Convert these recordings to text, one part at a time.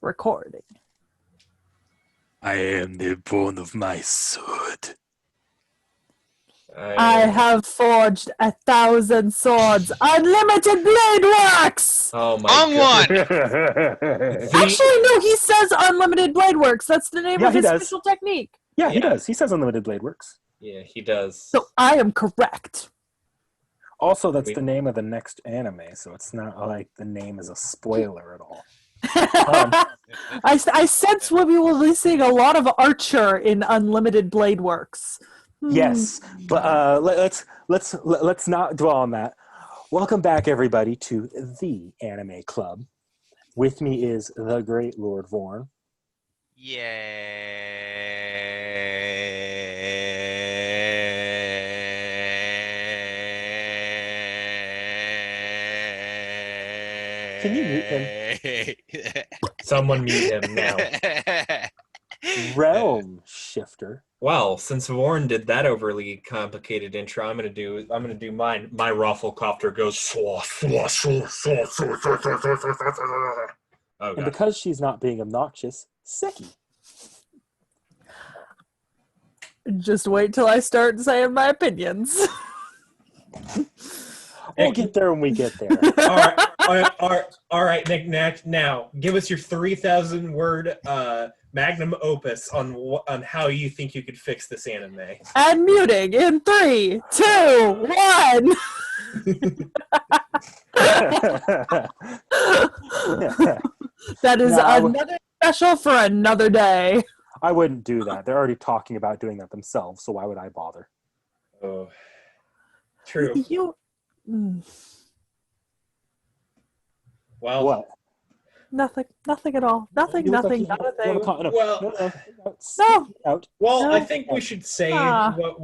recording. I am the bone of my sword. I have forged 1,000 swords. Unlimited blade works! Oh my god. Actually, no, he says unlimited blade works. That's the name of his special technique. Yeah, he does. He says unlimited blade works. Yeah, he does. So I am correct. Also, that's the name of the next anime, so it's not like the name is a spoiler at all. I sense we'll be releasing a lot of Archer in Unlimited Blade Works. Yes, but let's not dwell on that. Welcome back, everybody, to the Anime Club. With me is the great Lord Vorn. Can you mute him? Someone mute him now. Realm Shifter. Well, since Warren did that overly complicated intro, I'm gonna do mine. My Rafflecopter goes swaw, swaw, swaw, swaw, swaw, swaw, swaw, swaw, swaw, swaw, swaw. Oh, and because she's not being obnoxious, Seki. Just wait till I start saying my opinions. We'll get there when we get there. All right, Nick. Now, give us your 3,000 word magnum opus on how you think you could fix this anime. And muting in 3, 2, 1. That is another special for another day. I wouldn't do that. They're already talking about doing that themselves, so why would I bother? Oh, true. Well, what? Nothing at all. Nothing, not a thing. Well, I think we should say what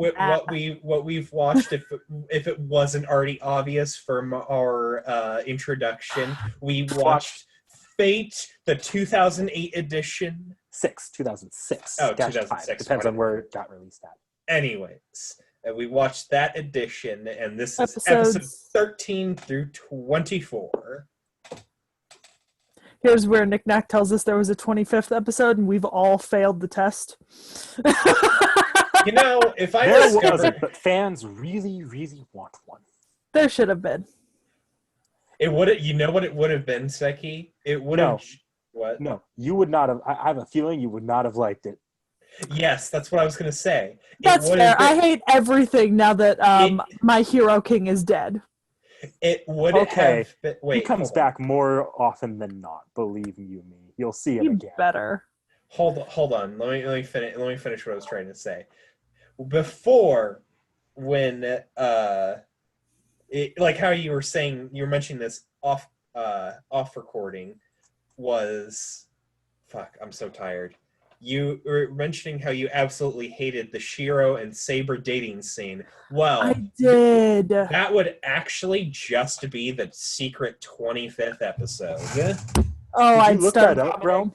we've watched if it wasn't already obvious from our introduction. We watched Fate, the 2008 edition. 2006. Oh, 2006. Depends on where it got released at. Anyways, we watched that edition, and this is episode 13 through 24. Here's where Nick Nack tells us there was a 25th episode, and we've all failed the test. You know, if I there wasn't, but fans really, really want one. There should have been. It would. You know what it would have been, Seki? It would have. What? No, you would not have. I have a feeling you would not have liked it. Yes, that's what I was going to say. That's fair. I hate everything now that my hero king is dead. It would have been... Wait, he comes back more often than not, believe you me. You'll see him again. Better. Hold on. Let me finish what I was trying to say. Before, when like how you were saying, you were mentioning this off recording was... Fuck, I'm so tired. You were mentioning how you absolutely hated the Shiro and Saber dating scene. Well, I did. That would actually just be the secret 25th episode. Oh, Did you look that up, bro?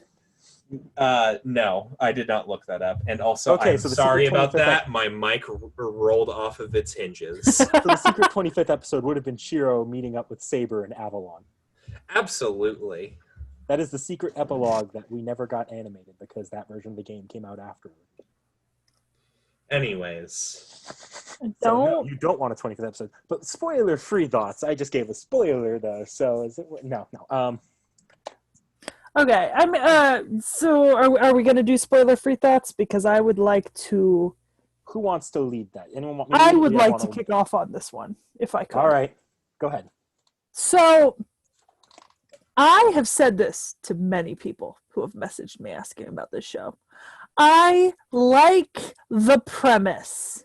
No, I did not look that up. And also, I'm sorry about that. My mic rolled off of its hinges. So the secret 25th episode would have been Shiro meeting up with Saber and Avalon. Absolutely. That is the secret epilogue that we never got animated because that version of the game came out afterward. Anyways. You don't want a 25th episode. But spoiler-free thoughts. I just gave a spoiler, though. So, is it... No. Okay. So, are we going to do spoiler-free thoughts? Because I would like to... Who wants to lead that? Anyone want me to I would like to kick off on this one, if I could. All right. Go ahead. So... I have said this to many people who have messaged me asking about this show. I like the premise.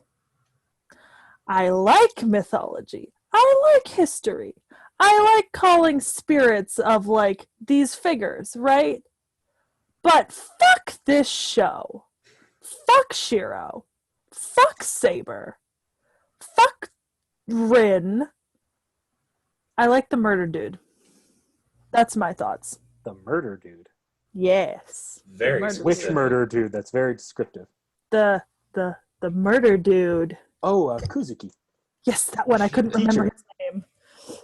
I like mythology. I like history. I like calling spirits of, like, these figures, right? But fuck this show. Fuck Shiro. Fuck Saber. Fuck Rin. I like the murder dude. That's my thoughts. The murder dude. Yes. Very specific. Which murder dude? That's very descriptive. The murder dude. Oh, Kuzuki. Yes, that one. I couldn't remember his name,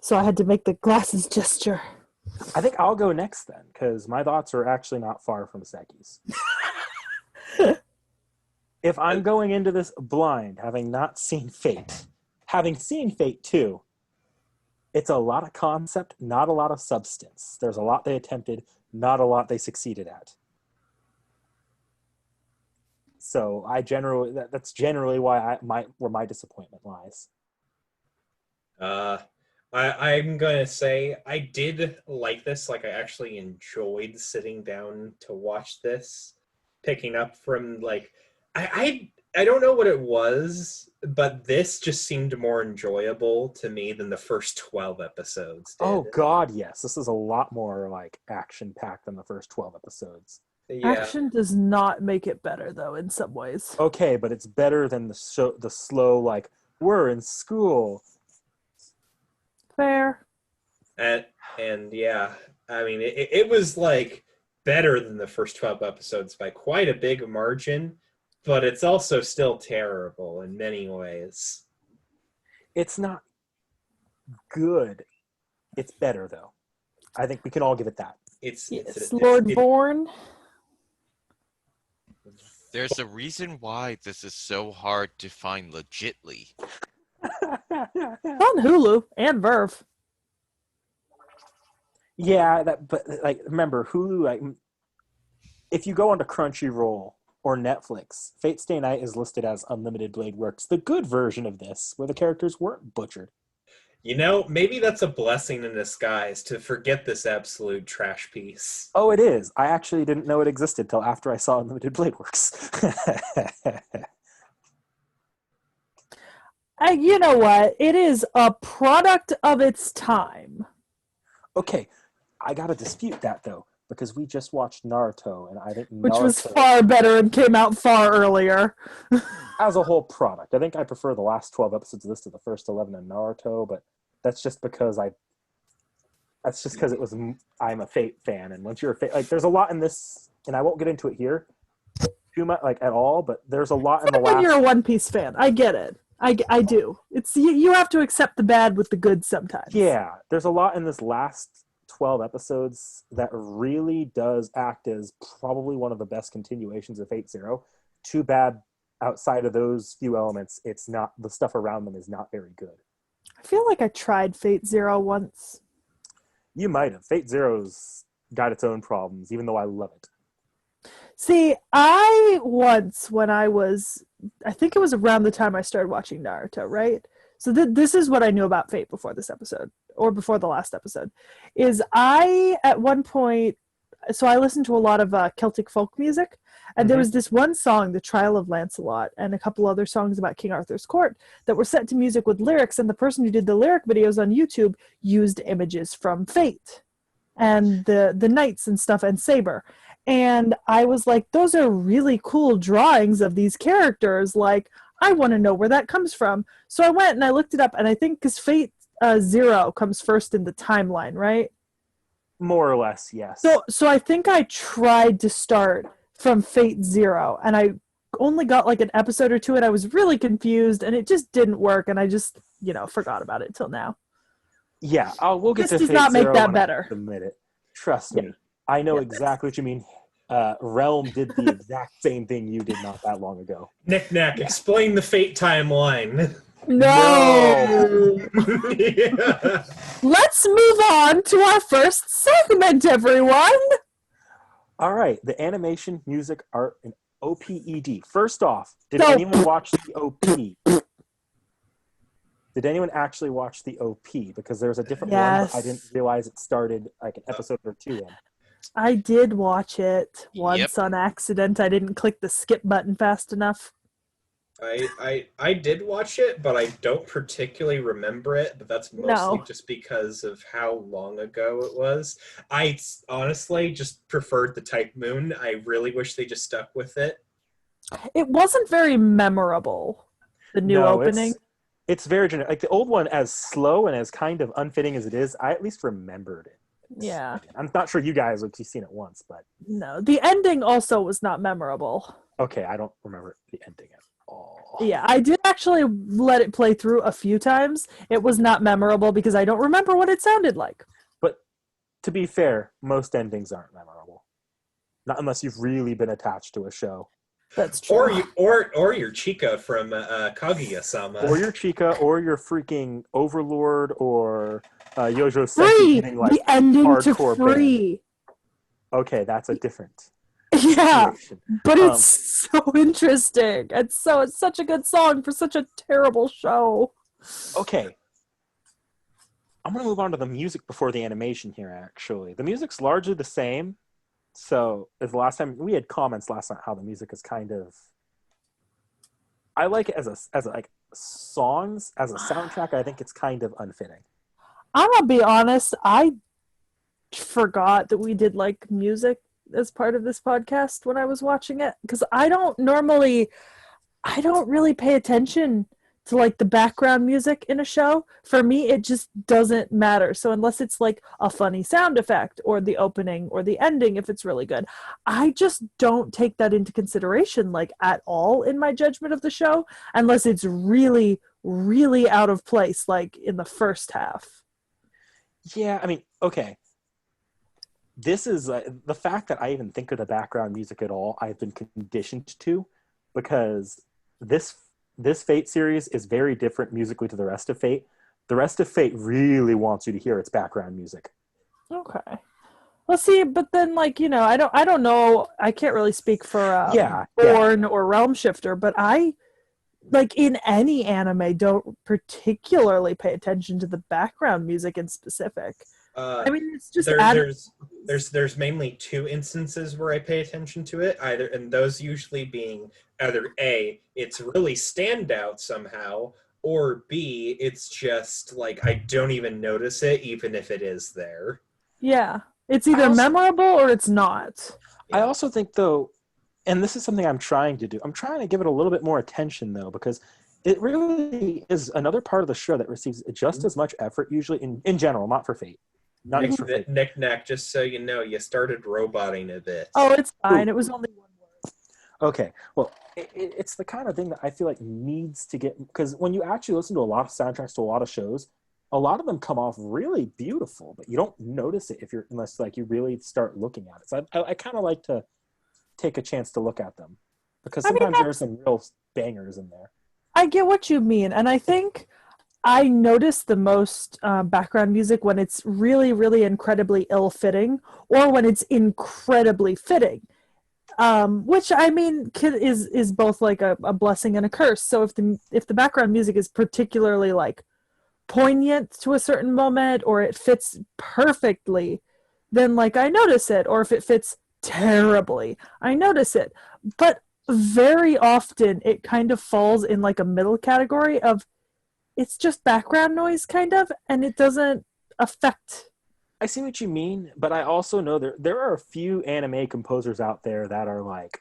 so I had to make the glasses gesture. I think I'll go next then, because my thoughts are actually not far from Seki's. If I'm going into this blind, having not seen Fate, having seen Fate 2, it's a lot of concept, not a lot of substance. There's a lot they attempted, not a lot they succeeded at. So that's generally why where my disappointment lies. I'm gonna say I did like this. Like, I actually enjoyed sitting down to watch this, picking up from like I don't know what it was, but this just seemed more enjoyable to me than the first 12 episodes did. Oh God, yes, this is a lot more like action packed than the first 12 episodes. Yeah. Action does not make it better, though, in some ways. Okay, but it's better than the slow, like, we're in school. Fair. And yeah, I mean, it was like better than the first 12 episodes by quite a big margin, but it's also still terrible in many ways. It's not good. It's better, though. I think we can all give it that. It's Lord Bourne. There's a reason why this is so hard to find legitly. On Hulu and Verve. Yeah, but like, remember Hulu. Like, if you go onto Crunchyroll or Netflix, Fate Stay Night is listed as Unlimited Blade Works, the good version of this, where the characters weren't butchered. You know, maybe that's a blessing in disguise to forget this absolute trash piece. Oh, it is. I actually didn't know it existed till after I saw Unlimited Blade Works. You know what? It is a product of its time. Okay, I gotta dispute that though, because we just watched Naruto, and I think Which was far better and came out far earlier. As a whole product, I think I prefer the last 12 episodes of this to the first 11 in Naruto, but that's just because I'm a Fate fan, and once you're a Fate, like, there's a lot in this, and I won't get into it here too much, like, at all, but there's a lot in the last. When you're a One Piece fan, I get it. I do. It's you have to accept the bad with the good sometimes. Yeah, there's a lot in this last 12 episodes that really does act as probably one of the best continuations of Fate Zero. Too bad, outside of those few elements, it's not, the stuff around them is not very good. I feel like I tried Fate Zero once. You might have. Fate Zero's got its own problems, even though I love it. See, I once, when I think it was around the time I started watching Naruto, right? So this is what I knew about Fate before this episode, or before the last episode, is at one point, so I listened to a lot of Celtic folk music, and there was this one song, The Trial of Lancelot, and a couple other songs about King Arthur's court that were set to music with lyrics, and the person who did the lyric videos on YouTube used images from Fate and the knights and stuff and Saber. And I was like, those are really cool drawings of these characters. Like, I want to know where that comes from. So I went and I looked it up, and I think because Fate Zero comes first in the timeline, right? More or less, yes. So I think I tried to start from Fate Zero, and I only got like an episode or two, and I was really confused, and it just didn't work, and I just, forgot about it till now. Yeah, we'll get this to does Fate not make Zero that in better. a minute. Trust me. I know exactly what you mean. Realm did the exact same thing you did not that long ago. Knick-knack, explain the Fate timeline. No! Yeah. Let's move on to our first segment, everyone! All right, the animation, music, art, and OPED. First off, did anyone watch the OP? Did anyone actually watch the OP? Because there's a different one, but I didn't realize it started like an episode or two in. I did watch it once on accident. I didn't click the skip button fast enough. I did watch it, but I don't particularly remember it, but that's mostly just because of how long ago it was. I honestly just preferred the Type Moon. I really wish they just stuck with it. It wasn't very memorable, the new opening. It's very generic. Like the old one, as slow and as kind of unfitting as it is, I at least remembered it. Yeah. I'm not sure you guys have seen it once, but... No, the ending also was not memorable. Okay, I don't remember the ending at all. Yeah, I did actually let it play through a few times. It was not memorable because I don't remember what it sounded like. But to be fair, most endings aren't memorable. Not unless you've really been attached to a show. That's true. Or your Chica from Kaguya-sama. Or your Chica, or your freaking Overlord, or Yojo Senki Free! getting like The ending to hardcore Free. banned. Okay, that's a different Yeah, situation. but it's so interesting. It's such a good song for such a terrible show. Okay. I'm going to move on to the music before the animation here, actually. The music's largely the same. So, as the last time, we had comments last night how the music is kind of... I like it as like songs, as a soundtrack, I think it's kind of unfitting. I'm going to be honest, I forgot that we did like music as part of this podcast when I was watching it, because I don't really pay attention to like the background music in a show. For me, it just doesn't matter. So unless it's like a funny sound effect or the opening or the ending, if it's really good, I just don't take that into consideration like at all in my judgment of the show, unless it's really, really out of place, like in the first half. Yeah, I mean, okay. This is the fact that I even think of the background music at all, I've been conditioned to, because this Fate series is very different musically to the rest of Fate. The rest of Fate really wants you to hear its background music. Okay. Well, see, but then, like, you know, I don't know. I can't really speak for Born or Realm Shifter, but I, like, in any anime, don't particularly pay attention to the background music in specific. I mean, it's just there's mainly two instances where I pay attention to it, and those usually being either A, it's really stand out somehow, or B, it's just like I don't even notice it even if it is there. Yeah. It's either memorable or it's not. I also think, though, and this is something I'm trying to do, I'm trying to give it a little bit more attention, though, because it really is another part of the show that receives just as much effort, usually, in general, not for Fate. Not just for Fate. Knick-knack, just so you know, you started roboting a bit. Oh, it's fine. It was only one word. Okay. Well, it's the kind of thing that I feel like needs to get... Because when you actually listen to a lot of soundtracks to a lot of shows, a lot of them come off really beautiful, but you don't notice it unless like you really start looking at it. So I kind of like to take a chance to look at them. Because sometimes there are some real bangers in there. I get what you mean. And I think... I notice the most background music when it's really, really incredibly ill-fitting, or when it's incredibly fitting, which I mean is both like a blessing and a curse. So if the background music is particularly like poignant to a certain moment, or it fits perfectly, then like I notice it. Or if it fits terribly, I notice it. But very often it kind of falls in like a middle category of it's just background noise, kind of, and it doesn't affect. I see what you mean, but I also know there are a few anime composers out there that are like,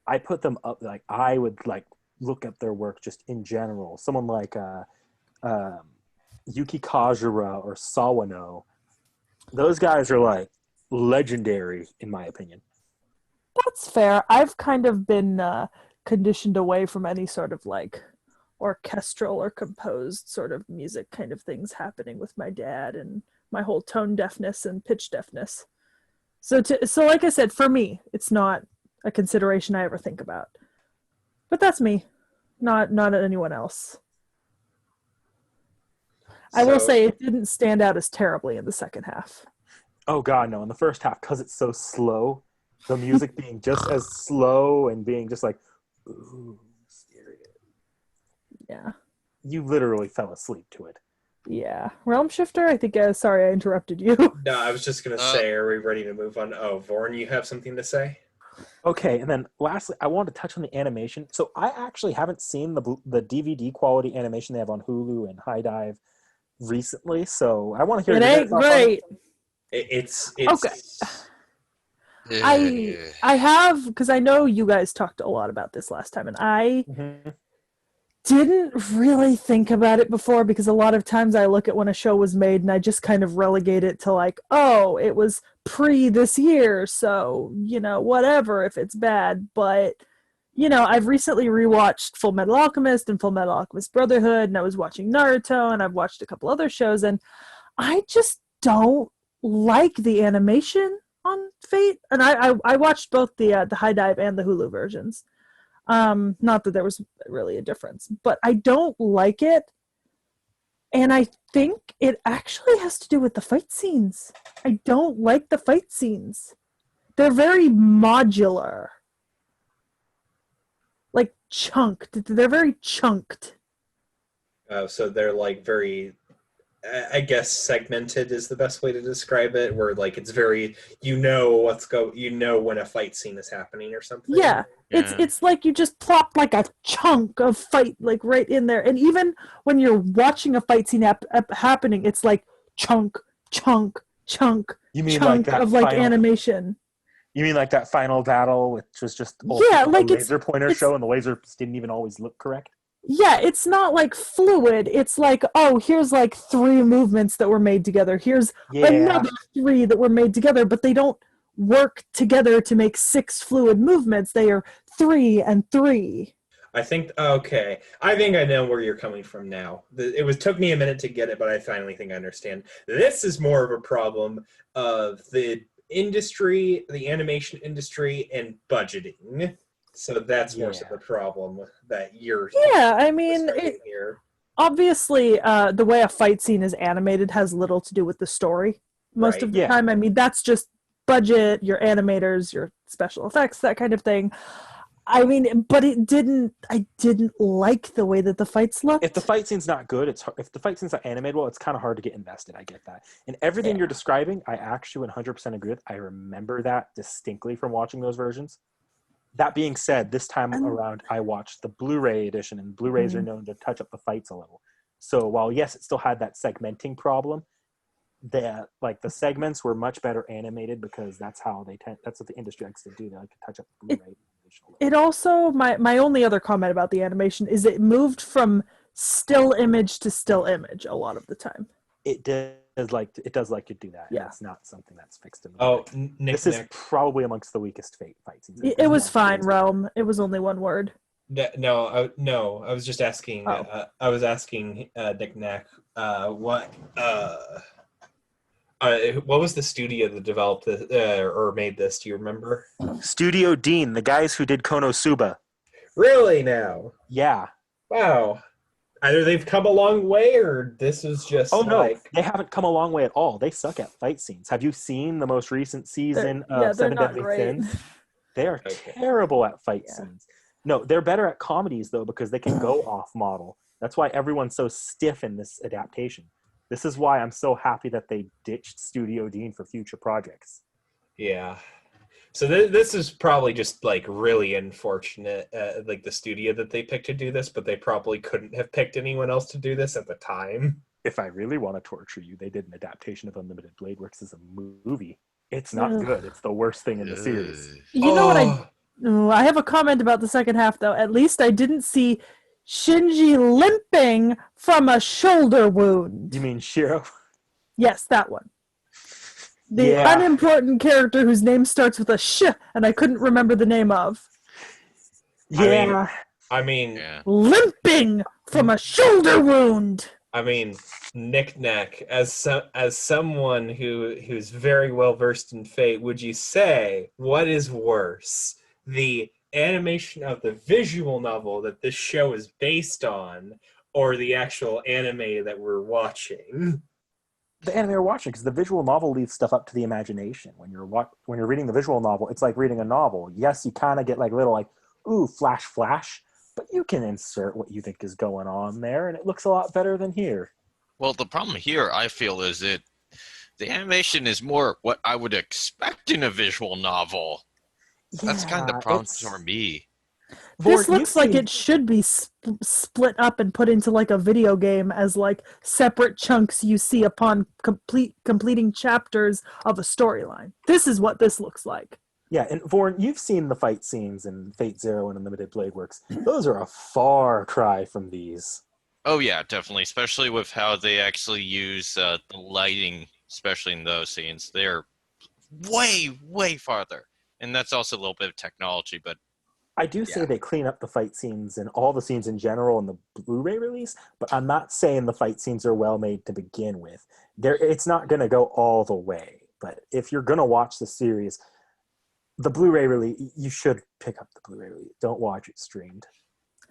I put them up, like I would like look at their work just in general. Someone like Yuki Kajura or Sawano. Those guys are like legendary, in my opinion. That's fair. I've kind of been conditioned away from any sort of like orchestral or composed sort of music kind of things happening with my dad, and my whole tone deafness and pitch deafness. So like I said, for me, it's not a consideration I ever think about. But that's me, not anyone else. I will say it didn't stand out as terribly in the second half. Oh God, no! In the first half, because it's so slow, the music being just as slow and being just like, ooh. Yeah. You literally fell asleep to it. Yeah. Realm Shifter, I think, sorry I interrupted you. No, I was just going to say, are we ready to move on? Oh, Vorn, you have something to say? Okay, and then lastly, I wanted to touch on the animation. So I actually haven't seen the DVD quality animation they have on Hulu and High Dive recently, so I want to hear it. Ain't great. It's okay. I have, because I know you guys talked a lot about this last time, and I didn't really think about it before, because a lot of times I look at when a show was made and I just kind of relegate it to like, oh, it was pre this year, so, you know, whatever if it's bad. But, you know, I've recently rewatched Full Metal Alchemist and Full Metal Alchemist Brotherhood, and I was watching Naruto, and I've watched a couple other shows, and I just don't like the animation on Fate, and I watched both the High Dive and the Hulu versions. Not that there was really a difference, but I don't like it, and I think it actually has to do with the fight scenes. I don't like the fight scenes. They're very modular, like chunked. They're very chunked. So they're like very, I guess segmented is the best way to describe it. Where like it's very, you know when a fight scene is happening or something. Yeah, it's like you just plop like a chunk of fight like right in there, and even when you're watching a fight scene happening, it's like chunk, chunk, chunk, You mean chunk like that of like final, animation. You mean like that final battle, which was just Yeah, like a laser pointer show, and the lasers didn't even always look correct? Yeah, it's not like fluid. It's like, oh, here's like 3 movements that were made together. Here's another 3 that were made together, but they don't work together to make 6 fluid movements. They are 3 and 3. I think I know where you're coming from now. It took me a minute to get it, but I finally think I understand. This is more of a problem of the industry, the animation industry, and budgeting. So that's more so the problem that you're I mean, here. Obviously, the way a fight scene is animated has little to do with the story most of the time. I mean, that's just budget, your animators, your special effects, that kind of thing. I mean, but I didn't like the way that the fights looked. If the fight scene's not good, if the fight scene's not animated well, it's kind of hard to get invested. I get that. And everything you're describing, I actually 100% agree with. I remember that distinctly from watching those versions. That being said, this time around, I watched the Blu-ray edition, and Blu-rays are known to touch up the fights a little. So while, yes, it still had that segmenting problem, the segments were much better animated because that's what the industry likes to do. They like to touch up the Blu-ray. It also, my only other comment about the animation is it moved from still image to still image a lot of the time. It does like to do that. Yeah. It's not something that's fixed in the This is probably amongst the weakest fight scenes. It was fine, Realm. It was only one word. No, I was just asking. I was asking Nick Nack what was the studio that developed this or made this? Do you remember? Studio Dean, the guys who did Konosuba. Really now? Yeah. Wow. Either they've come a long way, or this is just. Oh no, they haven't come a long way at all. They suck at fight scenes. Have you seen the most recent season of Seven Deadly Sins? They are terrible at fight scenes. No, they're better at comedies though because they can go off model. That's why everyone's so stiff in this adaptation. This is why I'm so happy that they ditched Studio Dean for future projects. Yeah. So this is probably just like really unfortunate, like the studio that they picked to do this, but they probably couldn't have picked anyone else to do this at the time. If I really want to torture you, they did an adaptation of Unlimited Blade Works as a movie. It's not good. It's the worst thing in the series. You know what I have a comment about the second half though. At least I didn't see Shinji limping from a shoulder wound. You mean Shiro? Yes, that one. The unimportant character whose name starts with a sh, and I couldn't remember the name of. Yeah. I mean limping from a shoulder wound. I mean, Nick Nack, as someone who's very well versed in Fate, would you say what is worse, the animation of the visual novel that this show is based on, or the actual anime that we're watching? The anime we're watching, because the visual novel leaves stuff up to the imagination. When you're reading the visual novel, it's like reading a novel. Yes, you kind of get like little like, ooh, flash, flash, but you can insert what you think is going on there, and it looks a lot better than here. Well, the problem here, I feel, is that the animation is more what I would expect in a visual novel. That's kind of the problem for me. This looks like it should be split up and put into like a video game as like separate chunks you see upon completing chapters of a storyline. This is what this looks like. Yeah, and Vorn, you've seen the fight scenes in Fate Zero and Unlimited Blade Works. Those are a far cry from these. Oh yeah, definitely, especially with how they actually use the lighting, especially in those scenes. They're way, way farther. And that's also a little bit of technology, but I do say they clean up the fight scenes and all the scenes in general in the Blu-ray release, but I'm not saying the fight scenes are well made to begin with. It's not going to go all the way. But if you're gonna watch the series, the Blu-ray release, you should pick up the Blu-ray release. Don't watch it streamed.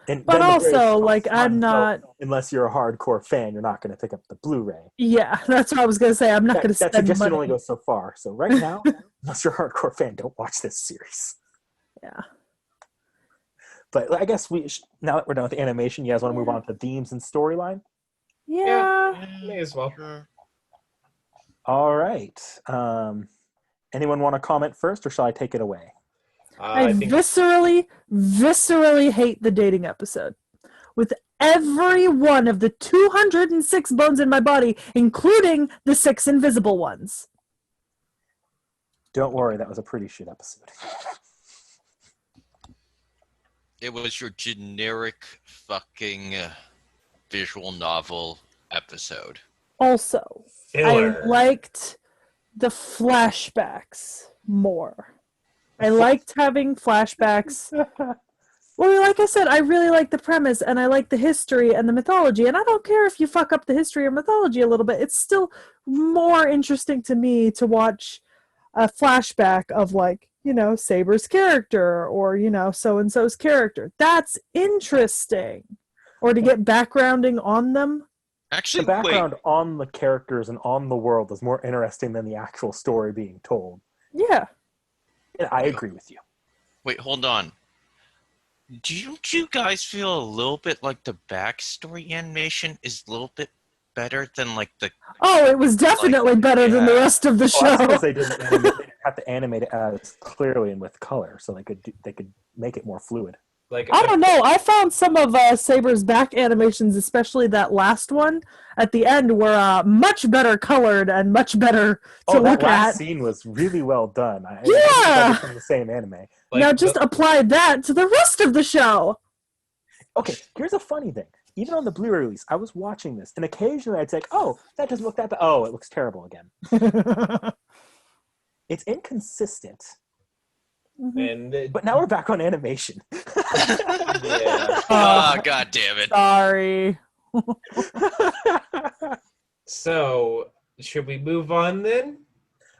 And But then the also, Blu-ray's like, fun, I'm not. so unless you're a hardcore fan, you're not going to pick up the Blu-ray. Yeah, that's what I was gonna say. I'm not gonna That spend suggestion money. only goes so far. So right now, unless you're a hardcore fan, don't watch this series. Yeah. But I guess now that we're done with the animation, you guys want to move on to themes and storyline? Yeah. May as well. Sure. All right. Anyone want to comment first, or shall I take it away? I think viscerally hate the dating episode. With every one of the 206 bones in my body, including the 6 invisible ones. Don't worry, that was a pretty shit episode. It was your generic fucking visual novel episode. Also, filler. I liked the flashbacks more. I liked having flashbacks. Well, like I said, I really like the premise, and I like the history and the mythology, and I don't care if you fuck up the history or mythology a little bit. It's still more interesting to me to watch a flashback of, like, you know, Saber's character, or, you know, so-and-so's character. That's interesting. Or to get backgrounding on them. Actually, The background on the characters and on the world is more interesting than the actual story being told. Yeah. And I agree with you. wait, hold on. Don't you guys feel a little bit like the backstory animation is a little bit better than like the? Oh, it was definitely better than the rest of the Well, that's show. because they didn't have to animate it as clearly and with color, so they could make it more fluid. Like, I don't know. I found some of Saber's back animations, especially that last one at the end, were much better colored and much better to That look last at. scene was really well done. I think Yeah! it's from the same anime. like Now just apply that to the rest of the show. Okay, here's a funny thing. Even on the Blu-ray release, I was watching this, and occasionally I'd say, "Oh, that doesn't look that bad. Oh, it looks terrible again." It's inconsistent. and But now we're back on animation. yeah. God damn it! Sorry. So, should we move on then?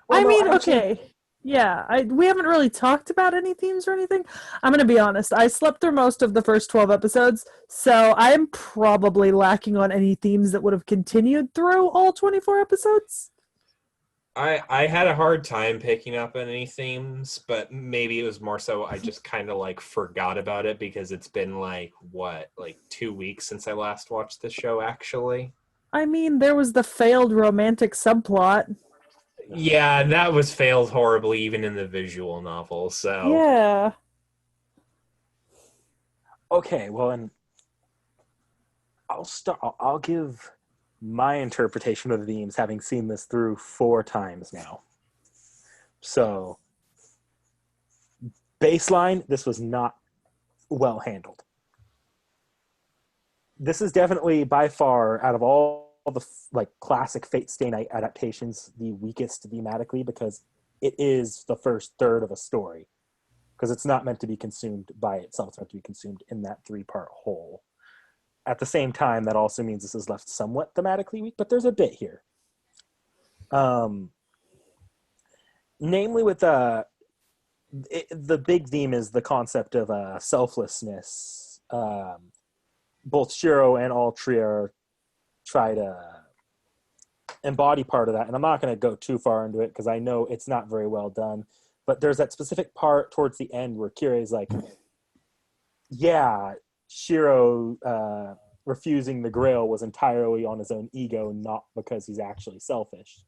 I mean, actually- okay. Yeah, we haven't really talked about any themes or anything. I'm going to be honest. I slept through most of the first 12 episodes, so I'm probably lacking on any themes that would have continued through all 24 episodes. I had a hard time picking up on any themes, but maybe it was more so I just kind of like forgot about it because it's been like 2 weeks since I last watched the show actually. I mean, there was the failed romantic subplot. Yeah, and that was failed horribly even in the visual novel. So Yeah. Okay, well, and I'll start. I'll give my interpretation of the themes, having seen this through 4 times now. So, baseline, this was not well handled. This is definitely by far, out of all the classic Fate Stay Night adaptations, the weakest thematically, because it is the first third of a story. Because it's not meant to be consumed by itself; it's meant to be consumed in that 3-part whole. At the same time, that also means this is left somewhat thematically weak, but there's a bit here. Namely, with the big theme is the concept of selflessness. Both Shiro and Altria try to embody part of that, and I'm not going to go too far into it because I know it's not very well done. But there's that specific part towards the end where Kira is like, "Yeah, Shiro refusing the Grail was entirely on his own ego, not because he's actually selfish."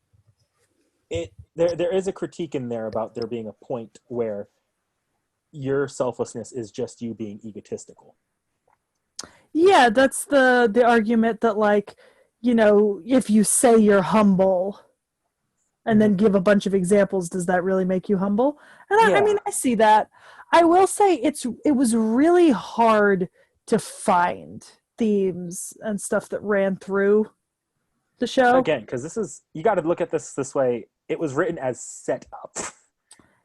There is a critique in there about there being a point where your selflessness is just you being egotistical. Yeah, that's the argument that, like, you know, if you say you're humble and then give a bunch of examples, does that really make you humble? And I mean, I see that. I will say it was really hard to find themes and stuff that ran through the show. Again, because you got to look at this way. It was written as set up.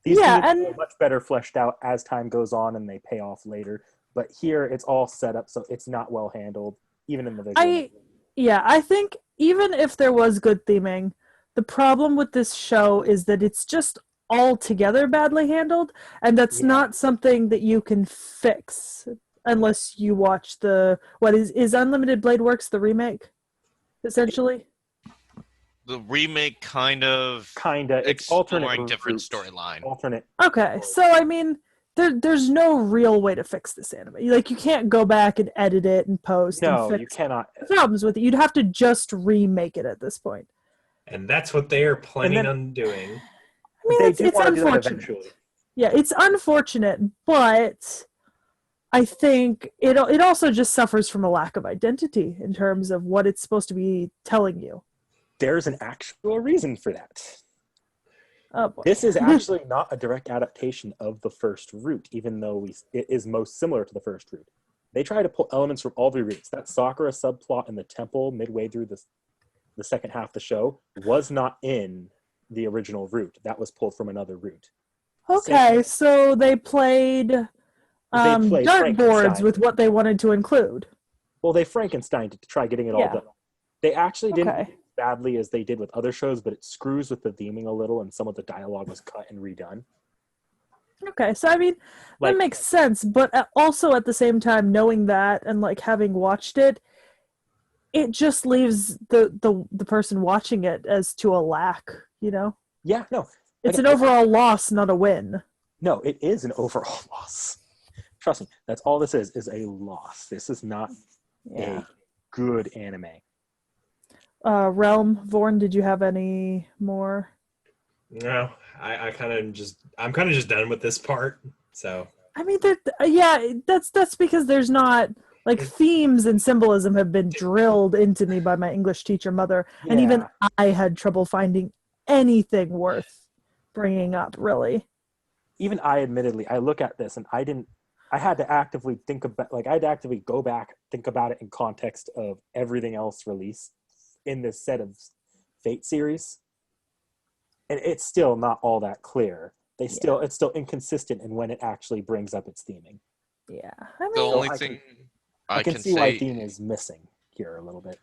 These Yeah, themes and are much better fleshed out as time goes on, and they pay off later. But here, it's all set up, so it's not well handled, even in the visual. I think even if there was good theming, the problem with this show is that it's just altogether badly handled, and that's not something that you can fix unless you watch the what is Unlimited Blade Works the remake, essentially. The remake kind of it's alternate exploring different routes. storyline. Alternate. Okay, so I mean, there's no real way to fix this anime. Like, you can't go back and edit it and post. No, and you fix cannot. problems with it. You'd have to just remake it at this point. And that's what they are planning on doing. I mean, They it's do want to do that unfortunate. eventually. Yeah, it's unfortunate, but I think it also just suffers from a lack of identity in terms of what it's supposed to be telling you. There's an actual reason for that. Oh, boy. This is actually not a direct adaptation of the first route, even though it is most similar to the first route. They try to pull elements from all three routes. That Sakura subplot in the temple midway through the second half of the show was not in the original route. That was pulled from another route. Okay, so they played Frankenstein. dartboards with what they wanted to include. Well, they Frankenstein to try getting it all done. They actually didn't do it as badly as they did with other shows, but it screws with the theming a little, and some of the dialogue was cut and redone. Okay, so I mean, that makes sense, but also at the same time, knowing that and like having watched it, it just leaves the person watching it as to a lack, you know? Yeah, no. It's an overall loss, not a win. No, it is an overall loss. Trust me, that's all this is a loss. This is not a good anime. Realm, Vorn, did you have any more? No, I'm kind of just done with this part. So I mean, that's because there's not like themes and symbolism have been drilled into me by my English teacher mother, and even I had trouble finding anything worth bringing up, really. Even I, admittedly, I look at this and I had to actively think about, like, I had to actively go back, think about it in context of everything else released in this set of Fate series. And it's still not all that clear. It's still inconsistent in when it actually brings up its theming. Yeah. I mean, The only thing I can see why theme is missing here a little bit.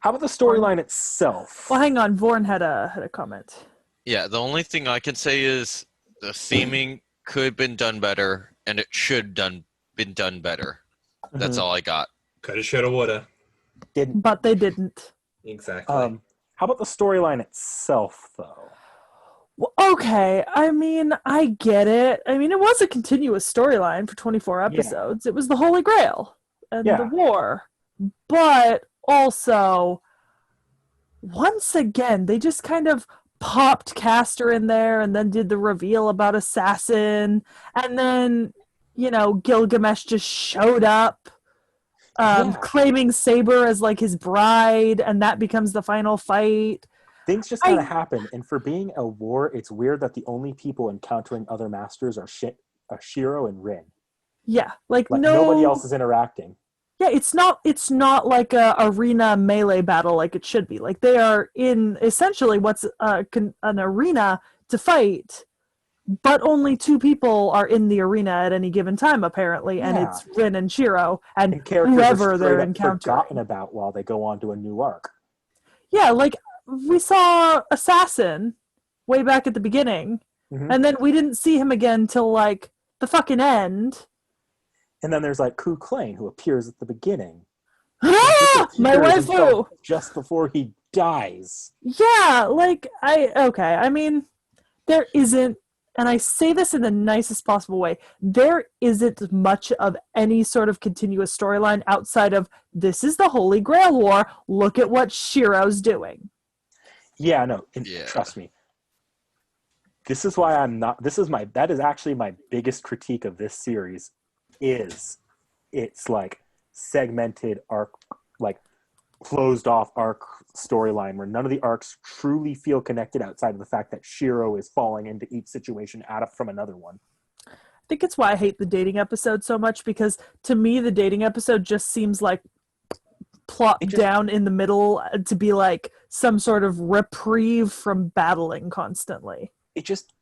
How about the storyline itself? Well, hang on. Vorn had a comment. Yeah, the only thing I can say is the theming could have been done better, and it should been done better. That's all I got. Coulda, shoulda, woulda. Didn't. But they didn't. Exactly. How about the storyline itself, though? Well, okay, I mean, I get it. I mean, it was a continuous storyline for 24 episodes. It was the Holy Grail and the war. But also, once again, they just kind of popped Castor in there and then did the reveal about Assassin. And then, Gilgamesh just showed up. Claiming Saber as like his bride, and that becomes the final fight. Things just kind of happen, and for being a war, it's weird that the only people encountering other masters are Shiro and Rin. Yeah, like nobody else is interacting. Yeah, it's not like a arena melee battle like it should be. Like, they are in essentially what's an arena to fight. But only two people are in the arena at any given time, apparently, and it's Rin and Shiro, and whoever they're encountering. Forgotten about while they go on to a new arc. Yeah, like, we saw Assassin way back at the beginning, and then we didn't see him again till, like, the fucking end. And then there's, like, Ku Klane, who appears at the beginning. My waifu! Just before he dies. Yeah, like, I mean, there isn't, and I say this in the nicest possible way, there isn't much of any sort of continuous storyline outside of, this is the Holy Grail War, look at what Shiro's doing. Yeah, no, trust me. This is why that is actually my biggest critique of this series, is it's like segmented arc, like closed off arc storyline where none of the arcs truly feel connected outside of the fact that Shiro is falling into each situation from another one. I think it's why I hate the dating episode so much, because to me the dating episode just seems like plot down in the middle to be like some sort of reprieve from battling constantly. It just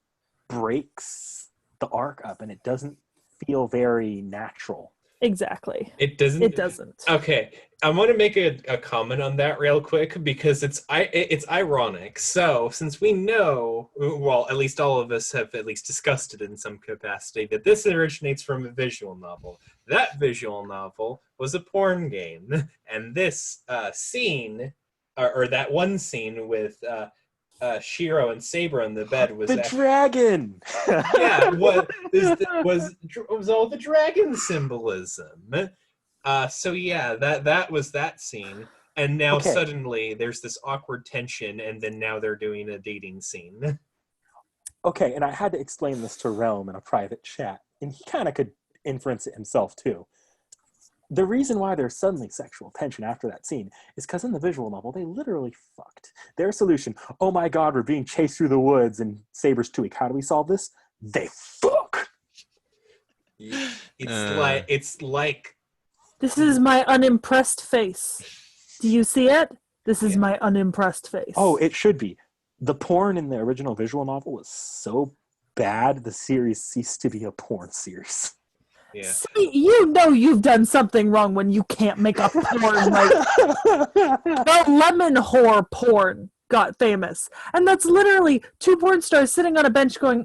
breaks the arc up and it doesn't feel very natural. Exactly. It doesn't. It doesn't. Okay, I want to make a comment on that real quick because it's ironic. So since we know, well, at least all of us have at least discussed it in some capacity, that this originates from a visual novel. That visual novel was a porn game, and this scene, or that one scene with Shiro and Saber on the bed was The dragon. yeah, was all the dragon symbolism. So yeah, that was that scene, and now Okay. suddenly there's this awkward tension, and then now they're doing a dating scene. Okay, and I had to explain this to Realm in a private chat, and he kind of could inference it himself too. The reason why there's suddenly sexual tension after that scene is because in the visual novel, they literally fucked. Their solution, oh my god, we're being chased through the woods and Saber's too weak. How do we solve this? They fuck! It's like This is my unimpressed face. Do you see it? This is my unimpressed face. Oh, it should be. The porn in the original visual novel was so bad, the series ceased to be a porn series. yeah. See, you know you've done something wrong when you can't make a porn like the lemon whore porn got famous. And that's literally two porn stars sitting on a bench going,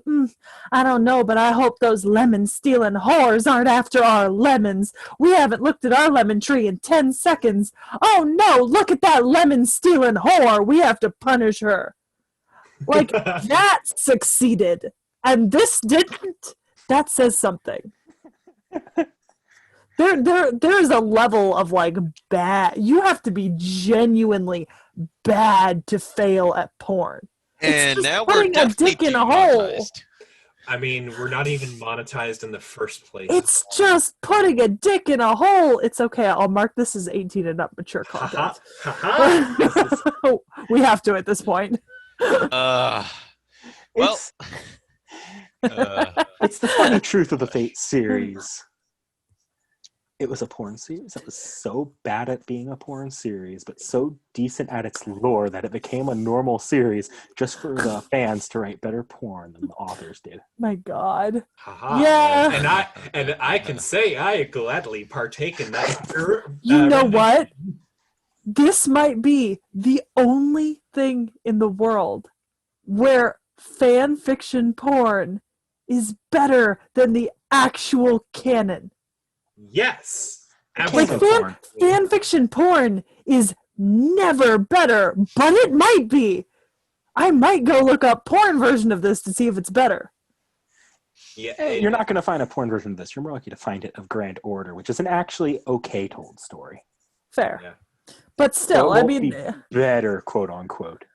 I don't know, but I hope those lemon stealing whores aren't after our lemons. We haven't looked at our lemon tree in 10 seconds. Oh no, look at that lemon stealing whore. We have to punish her. Like, that succeeded. And this didn't. That says something. There's a level of like bad. You have to be genuinely bad to fail at porn. And It's just now we're putting a definitely dick in a hole. demonetized. I mean, we're not even monetized in the first place. It's just putting a dick in a hole. It's okay. I'll mark this as 18 and up mature Haha. content. Haha. We have to at this point. Well, It's, it's the funny truth of the Fate series. It was a porn series that was so bad at being a porn series, but so decent at its lore that it became a normal series just for the fans to write better porn than the authors did. My God. Haha. Yeah. And I can say I gladly partake in that. You know what? This might be the only thing in the world where fan fiction porn is better than the actual canon. Yes. Like Absolutely. fan fiction porn is never better, but it might be. I might go look up porn version of this to see if it's better. Yeah, You're not going to find a porn version of this. You're more likely to find it of Grand Order, which is an actually okay told story. Fair. Yeah. But still, So it I won't mean, be better, quote unquote.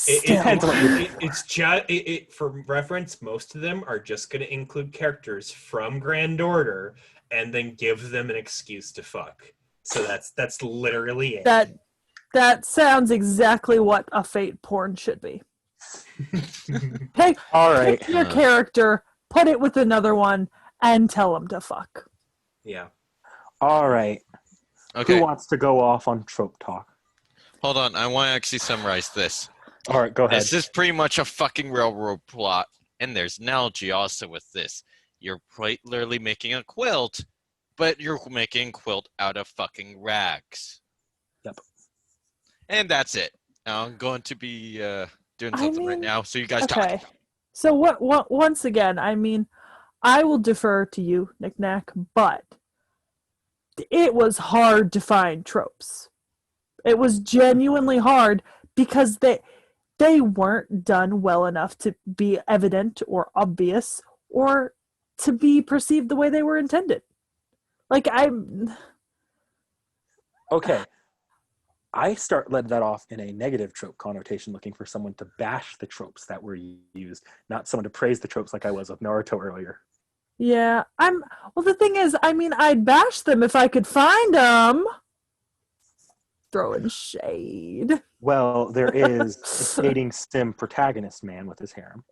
It's just for reference. Most of them are just going to include characters from Grand Order and then give them an excuse to fuck. So that's literally it. that sounds exactly what a Fate porn should be. All right. Pick your character, put it with another one, and tell them to fuck. Yeah. All right. okay. Who wants to go off on trope talk? Hold on. I want to actually summarize this. All right, go ahead. This is pretty much a fucking railroad plot, and there's an analogy also with this. You're quite literally making a quilt, but you're making a quilt out of fucking rags. Yep. And that's it. Now I'm going to be doing something right now, so you guys Okay. talk. So what? Once again, I mean, I will defer to you, Knick Knack, but it was hard to find tropes. It was genuinely hard because they weren't done well enough to be evident or obvious or to be perceived the way they were intended. Like Okay. I led that off in a negative trope connotation, looking for someone to bash the tropes that were used, not someone to praise the tropes like I was with Naruto earlier. Yeah, well, the thing is, I mean, I'd bash them if I could find them. Throwing shade. Well, there is a dating sim protagonist man with his harem.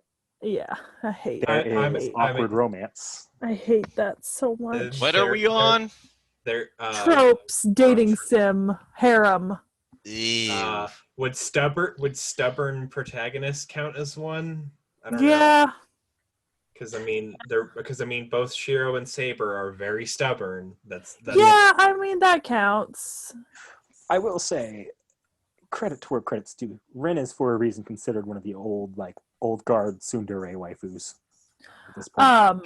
Yeah, I hate There is awkward romance. I hate that so much. What are we on? Tropes, dating sim, harem. Ew. Would stubborn protagonist count as one? I don't know. Yeah. both Shiro and Saber are very stubborn. That's Yeah, I mean that counts. I will say, credit to where credit's due. Rin is for a reason considered one of the old guard tsundere waifus at this point.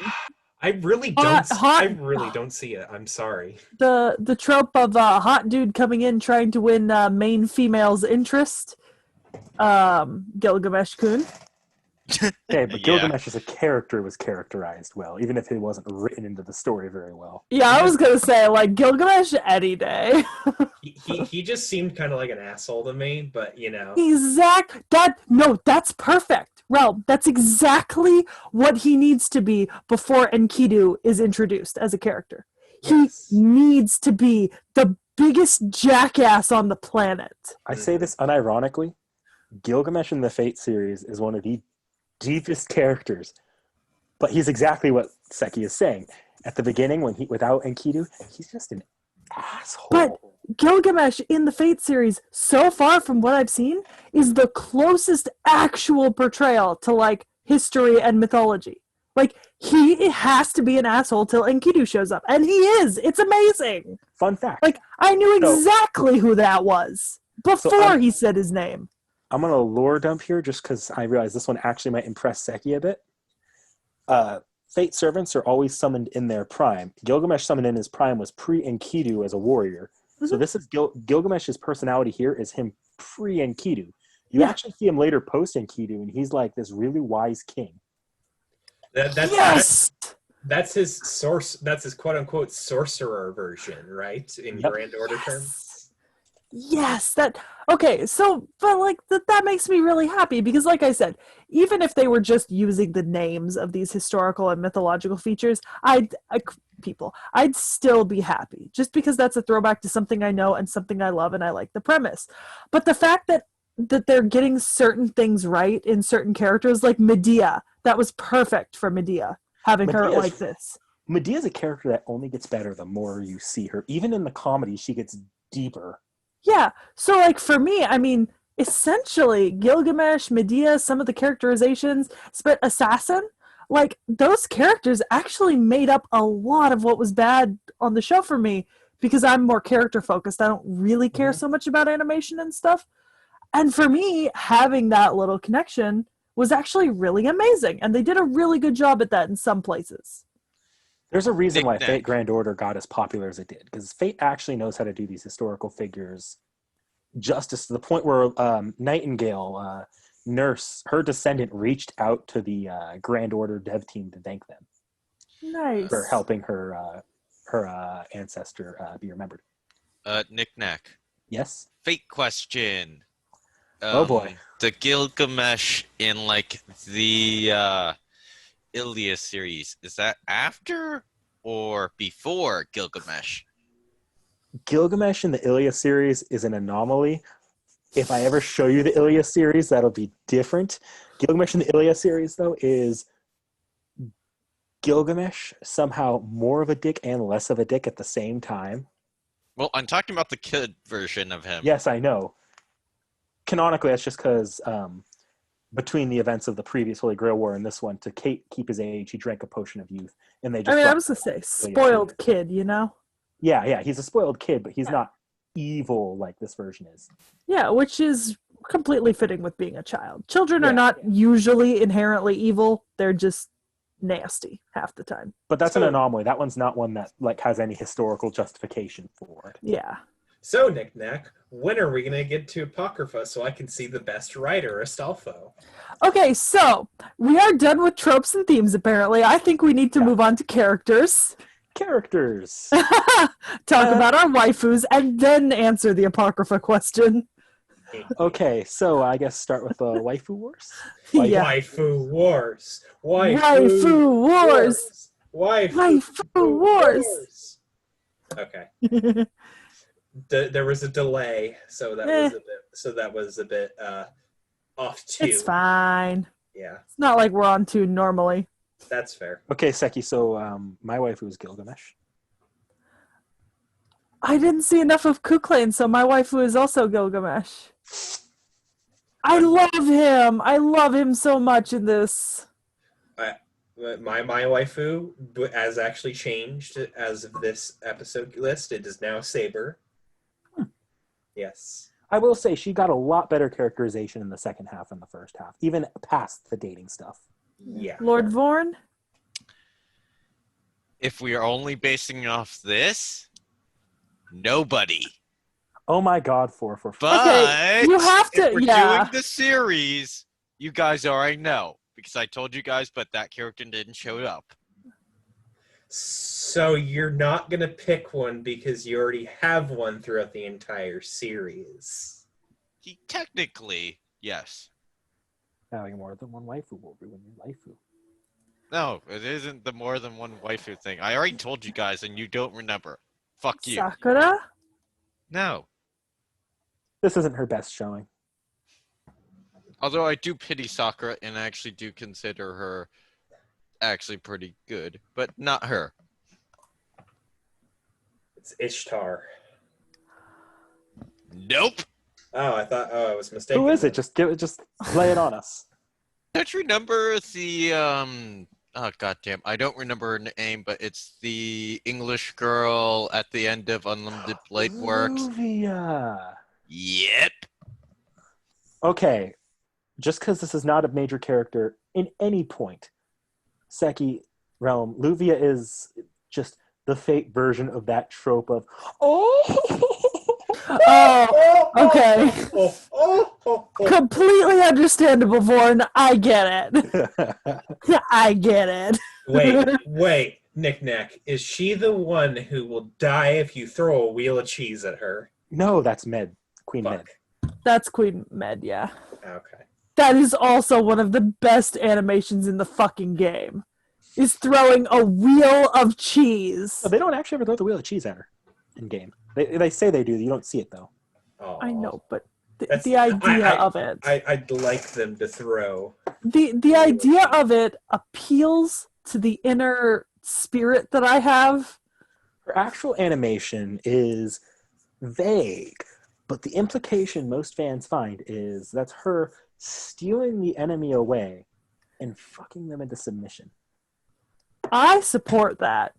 I really don't see it. I'm sorry. The trope of a hot dude coming in trying to win main female's interest. Gilgamesh-kun. Okay, but Gilgamesh as a character was characterized well, even if it wasn't written into the story very well. Yeah, I was gonna say, like, Gilgamesh any day. he just seemed kind of like an asshole to me, but that's perfect. Rel, that's exactly what he needs to be before Enkidu is introduced as a character. Yes. He needs to be the biggest jackass on the planet. I say this unironically. Gilgamesh in the Fate series is one of the deepest characters, but he's exactly what Seki is saying. At the beginning, without Enkidu, he's just an asshole. But Gilgamesh in the Fate series, so far from what I've seen, is the closest actual portrayal to like history and mythology. Like, he has to be an asshole till Enkidu shows up, and he is. It's amazing. Fun fact. Like, I knew exactly who that was before he said his name. I'm going to lore dump here just because I realize this one actually might impress Seki a bit. Fate servants are always summoned in their prime. Gilgamesh summoned in his prime was pre-Enkidu as a warrior. Mm-hmm. So this is Gilgamesh's personality here is him pre-Enkidu. You actually see him later post-Enkidu, and he's like this really wise king. Yes! That's his source. That's his quote-unquote sorcerer version, right? In Grand Order terms. Yes, but that makes me really happy because, like I said, even if they were just using the names of these historical and mythological features, I'd still be happy just because that's a throwback to something I know and something I love and I like the premise. But the fact that they're getting certain things right in certain characters, like Medea, that was perfect for Medea, having her like this. Medea's a character that only gets better the more you see her. Even in the comedy, she gets deeper. Yeah, so like for me, I mean, essentially Gilgamesh, Medea, some of the characterizations, but Assassin, like those characters actually made up a lot of what was bad on the show for me because I'm more character focused. I don't really care so much about animation and stuff. And for me, having that little connection was actually really amazing. And they did a really good job at that in some places. There's a reason why Fate Grand Order got as popular as it did, because Fate actually knows how to do these historical figures justice to the point where Nightingale, Nurse, her descendant, reached out to the Grand Order dev team to thank them. Nice. For helping her ancestor be remembered. Knick-knack. Yes? Fate question. Oh boy. The Gilgamesh in like the Iliad series, is that after or before Gilgamesh? Gilgamesh in the Iliad series is an anomaly. If I ever show you the Iliad series, that'll be different. Gilgamesh in the Iliad series, though, is Gilgamesh somehow more of a dick and less of a dick at the same time. Well, I'm talking about the kid version of him. Yes, I know. Canonically, that's just because between the events of the previous Holy Grail War and this one, to keep his age, he drank a potion of youth, and they just. I was gonna say spoiled kid, you know. Yeah, he's a spoiled kid, but he's not evil like this version is. Yeah, which is completely fitting with being a child. Children are not usually inherently evil; they're just nasty half the time. But that's an anomaly. That one's not one that like has any historical justification for it. Yeah. So, Knick-knack, when are we going to get to Apocrypha so I can see the best writer, Astolfo? Okay, so we are done with tropes and themes, apparently. I think we need to move on to characters. Characters! Talk about our waifus and then answer the Apocrypha question. Okay, so I guess start with Waifu Wars? Waifu Wars! Waifu Wars! Waifu Wars! Okay. There was a delay, so that was a bit off too. It's fine. Yeah, it's not like we're on tune normally. That's fair. Okay, Seki. So my waifu is Gilgamesh. I didn't see enough of Kuklain, so my waifu is also Gilgamesh. I love him. I love him so much in this. my waifu has actually changed as of this episode list. It is now Saber. Yes. I will say she got a lot better characterization in the second half than the first half, even past the dating stuff. Yeah. Lord Vorn? If we are only basing it off this, nobody. Oh my God, 4 But Okay, you have to- if we're yeah. doing the series, you guys already know. Because I told you guys, but that character didn't show up. So you're not going to pick one because you already have one throughout the entire series. Technically, yes. Having more than one waifu will ruin your waifu. No, it isn't the more than one waifu thing. I already told you guys and you don't remember. Fuck you. Sakura? No. This isn't her best showing. Although I do pity Sakura and I actually do consider her actually pretty good, but not her. It's Ishtar. Nope. Oh, I was mistaken. Who is it? Just lay it on us. Don't you remember the oh goddamn, I don't remember her name, but it's the English girl at the end of Unlimited Blade Works. Luvia. Yep. Okay, just because this is not a major character in any point, Seki realm, Luvia is just the fate version of that trope of Oh, okay. Oh. Completely understandable, Vorn. I get it. I get it. Wait, Knick-Knack. Is she the one who will die if you throw a wheel of cheese at her? No, that's Med, Queen Fuck. Med. That's Queen Med, yeah. Okay. That is also one of the best animations in the fucking game. Is throwing a wheel of cheese. No, they don't actually ever throw the wheel of cheese at her in game. They say they do. You don't see it though. Oh. I know, but That's- the idea of it. I'd like them to throw. The idea of it appeals to the inner spirit that I have. Her actual animation is vague, but the implication most fans find is that's her stealing the enemy away and fucking them into submission. I support that.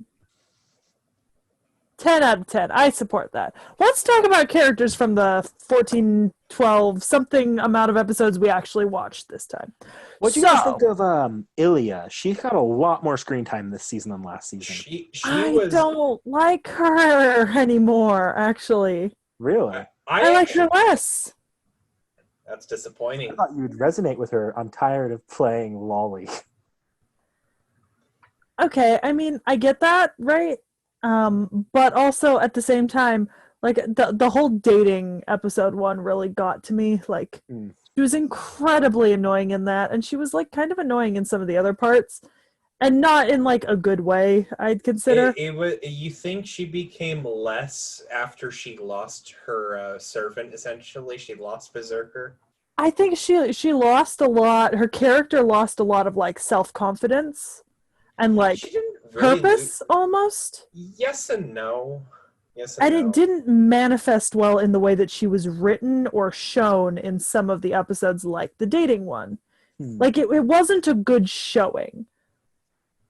10 out of 10. I support that. Let's talk about characters from the 14, 12, something amount of episodes we actually watched this time. What do you guys think of Ilya? She got a lot more screen time this season than last season. She I was. don't like her anymore, actually. Really? I like her less. That's disappointing. I thought you would resonate with her. I'm tired of playing Lolly. Okay, I mean, I get that, right? But also at the same time, like the whole dating episode one really got to me. Like she was incredibly annoying in that, and she was like kind of annoying in some of the other parts, and not in like a good way, I'd consider. It was. You think she became less after she lost her servant? Essentially, she lost Berserker. I think she lost a lot. Her character lost a lot of like self-confidence and like She didn't really purpose almost. Yes and no. Yes And and no. it didn't manifest well in the way that she was written or shown in some of the episodes, like the dating one. Like it wasn't a good showing.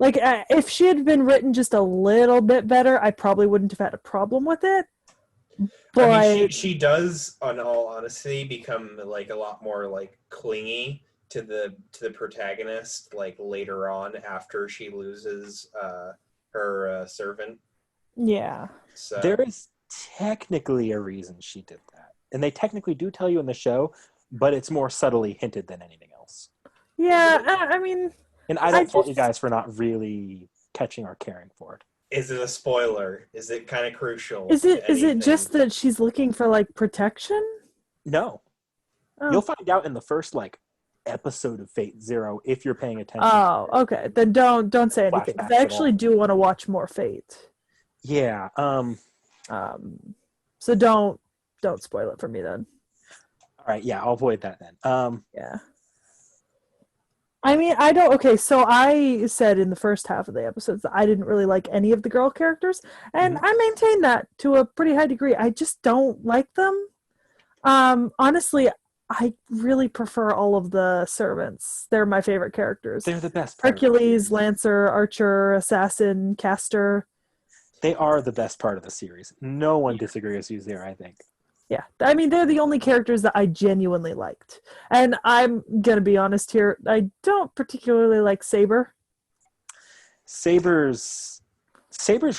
Like if she had been written just a little bit better, I probably wouldn't have had a problem with it. But I mean, she does, on all honesty, become like a lot more like clingy to the protagonist like later on after she loses her servant. yeah. So There is technically a reason she did that. And they technically do tell you in the show, but it's more subtly hinted than anything else. Yeah, I mean, And I don't fault you guys for not really catching or caring for it. is it a spoiler? Is it kind of crucial? is to it anything? just that she's looking for like protection? No. Oh. You'll find out in the first like episode of Fate Zero if you're paying attention. Oh, okay. Then don't say anything. Flashbacks I at actually all. do want to watch more Fate. Yeah. So don't spoil it for me then. All right. Yeah, I'll avoid that then. Yeah. I mean, I don't. Okay, so I said in the first half of the episodes that I didn't really like any of the girl characters, and I maintain that to a pretty high degree. I just don't like them. Honestly, I really prefer all of the servants. They're my favorite characters. They're the best part. Hercules, Lancer, Archer, Assassin, Caster. They are the best part of the series. No one disagrees with you there, I think. Yeah, I mean, they're the only characters that I genuinely liked. And I'm going to be honest here, I don't particularly like Saber. Saber's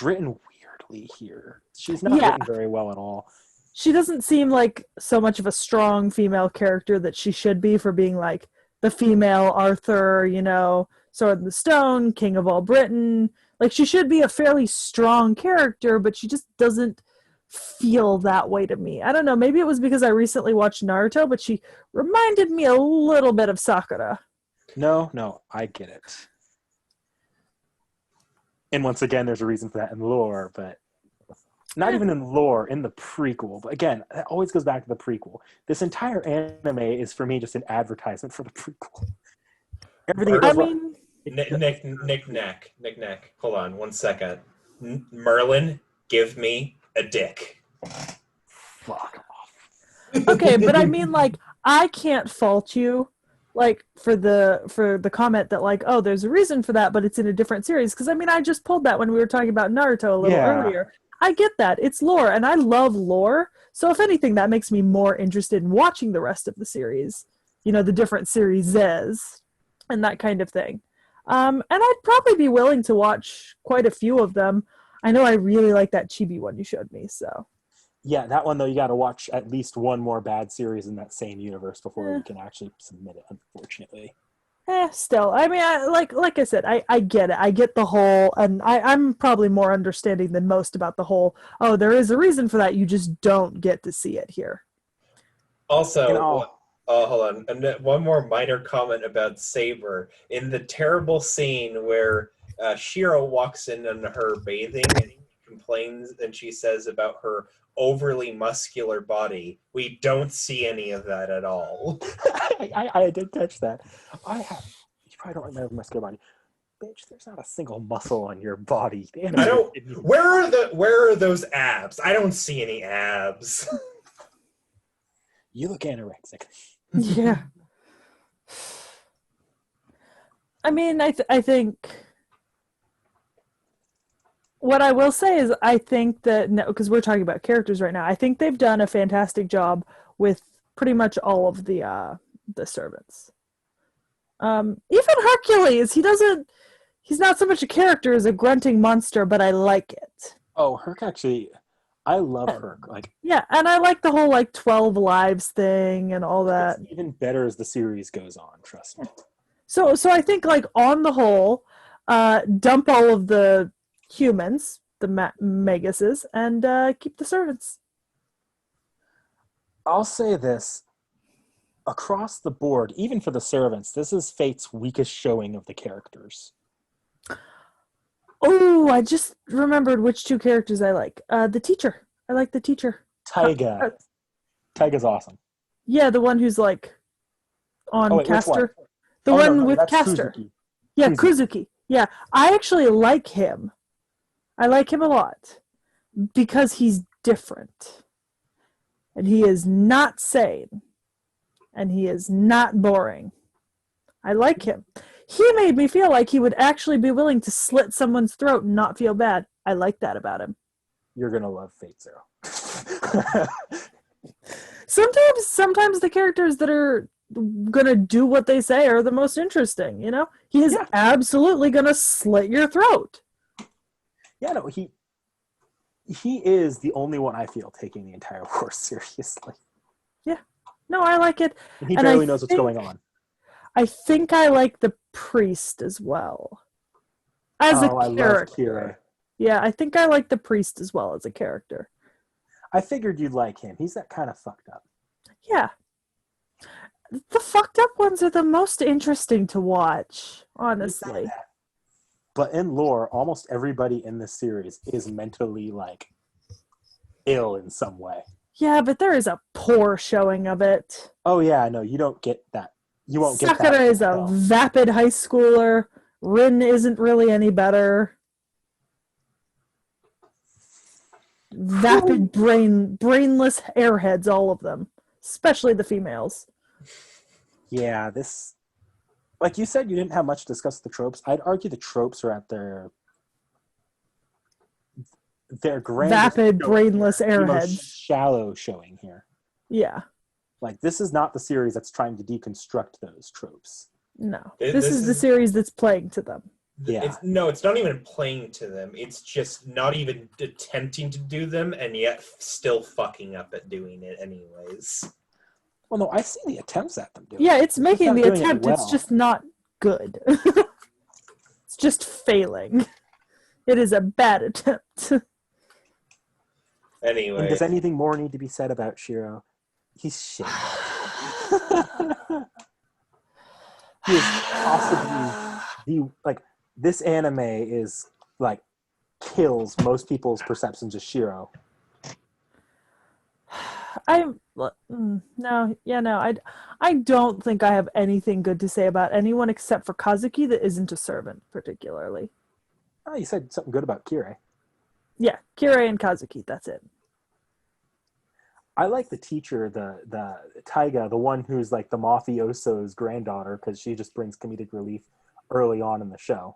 written weirdly here. She's not written very well at all. She doesn't seem like so much of a strong female character that she should be for being like the female Arthur, you know, Sword in the Stone, King of all Britain. Like, she should be a fairly strong character, but she just doesn't feel that way to me. I don't know, maybe it was because I recently watched Naruto, but she reminded me a little bit of Sakura. No, I get it. And once again, there's a reason for that in lore, but not even in lore, in the prequel. But again, it always goes back to the prequel. This entire anime is, for me, just an advertisement for the prequel. Everything. I mean, Nick. Hold on 1 second. Merlin, give me a dick. Fuck off. Okay, but I mean, like, I can't fault you, like, for the comment that, like, oh, there's a reason for that, but it's in a different series. Because I mean, I just pulled that when we were talking about Naruto a little earlier. I get that. It's lore, and I love lore. So if anything, that makes me more interested in watching the rest of the series. You know, the different series and that kind of thing. And I'd probably be willing to watch quite a few of them. I know I really like that Chibi one you showed me, so. Yeah, that one, though, you got to watch at least one more bad series in that same universe before we can actually submit it, unfortunately. Still, I mean, like I said, I get it. I get the whole, and I'm probably more understanding than most about the whole, oh, there is a reason for that, you just don't get to see it here. Also, hold on. And one more minor comment about Saber. In the terrible scene where Shiro walks in on her bathing and complains, and she says about her overly muscular body, we don't see any of that at all. I did catch that. You probably don't remember muscular body. Bitch, there's not a single muscle on your body. I don't. Where are those abs? I don't see any abs. You look anorexic. Yeah. I mean, I think what I will say is I think that, because we're talking about characters right now, I think they've done a fantastic job with pretty much all of the servants. Even Hercules, he's not so much a character as a grunting monster, but I like it. Oh, Herc actually, I love Herc. Yeah, and I like the whole 12 lives thing and all that. It's even better as the series goes on, trust me. So I think on the whole, dump all of the humans, the Meguses, and keep the servants. I'll say this. Across the board, even for the servants, this is Fate's weakest showing of the characters. Oh, I just remembered which two characters I like. The teacher. I like the teacher. Taiga. Taiga's awesome. Yeah, the one who's on Caster. The one one with Caster. Kuzuki. Yeah, Kuzuki. Yeah, I actually like him. I like him a lot because he's different. And he is not sane. And he is not boring. I like him. He made me feel like he would actually be willing to slit someone's throat and not feel bad. I like that about him. You're going to love Fate Zero. Sometimes the characters that are going to do what they say are the most interesting, you know? He is absolutely going to slit your throat. Yeah, no, he is the only one I feel taking the entire war seriously. Yeah. No, I like it. And he barely knows what's going on. I think I like the priest as well. As a character. Yeah, I think I like the priest as well as a character. I figured you'd like him. He's that kind of fucked up. Yeah. The fucked up ones are the most interesting to watch, honestly. But in lore, almost everybody in this series is mentally, ill in some way. Yeah, but there is a poor showing of it. Oh, yeah, no, you don't get that. You won't get that. Sakura is a vapid high schooler. Rin isn't really any better. Vapid brainless airheads, all of them. Especially the females. Yeah, this, like you said, you didn't have much to discuss the tropes. I'd argue the tropes are at their grandest Vapid, showing brainless here, the most airheads. shallow showing here. Yeah. Like, this is not the series that's trying to deconstruct those tropes. No. This This is the is- series that's playing to them. Yeah. It's not even playing to them. It's just not even attempting to do them, and yet still fucking up at doing it anyways. Well, no, I see the attempts at them doing Yeah, it. it's making not the doing it attempt. It's well. just not good. It's just failing. It is a bad attempt. Anyway, And does anything more need to be said about Shiro? He's shit. He is possibly this anime is like kills most people's perceptions of Shiro. I don't think I have anything good to say about anyone except for Kazuki that isn't a servant, particularly. Oh, you said something good about Kirei. Yeah, Kirei and Kazuki, that's it. I like the teacher, the Taiga, the one who's like the mafioso's granddaughter, because she just brings comedic relief early on in the show.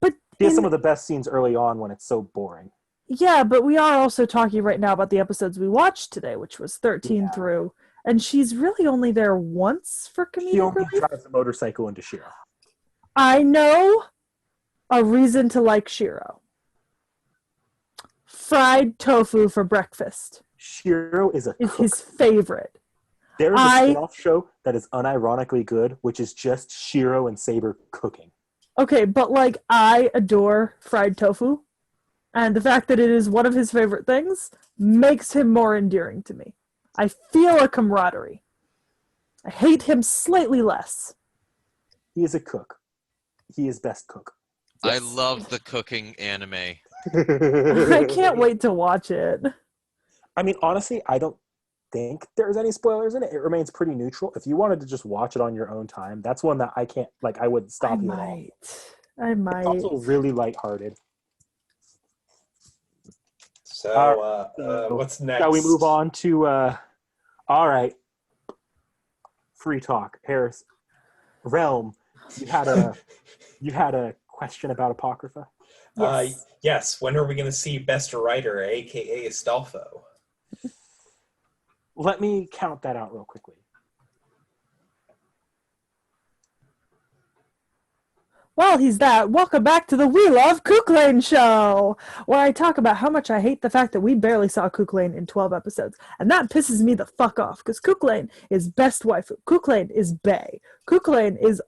But She has some of the best scenes early on when it's so boring. yeah, but we are also talking right now about the episodes we watched today, which was 13 through, and she's really only there once for comedic She only relief. drives a motorcycle into Shiro. I know a reason to like Shiro. Fried tofu for breakfast Shiro is a is cook. his favorite. There is a spin-off show that is unironically good, which is just Shiro and Saber cooking. Okay, but like I adore fried tofu, and the fact that it is one of his favorite things makes him more endearing to me. I feel a camaraderie. I hate him slightly less. He is a cook. He is best cook. I love the cooking anime. I can't wait to watch it. I mean, honestly, I don't think there's any spoilers in it. It remains pretty neutral. If you wanted to just watch it on your own time, that's one that I can't, like, I wouldn't stop you at all. I might. It's also really lighthearted. so what's next? Shall we move on to, all right, free talk. Harris, Realm, you had a question about Apocrypha? Yes. Yes. When are we going to see Best Writer, aka Astolfo? Let me count that out real quickly. Well, he's that. Welcome back to the We Love Kuklane show, where I talk about how much I hate the fact that we barely saw Kuklane in 12 episodes. And that pisses me the fuck off, because Kuklane is best waifu. Kuklane is bae. Kuklane is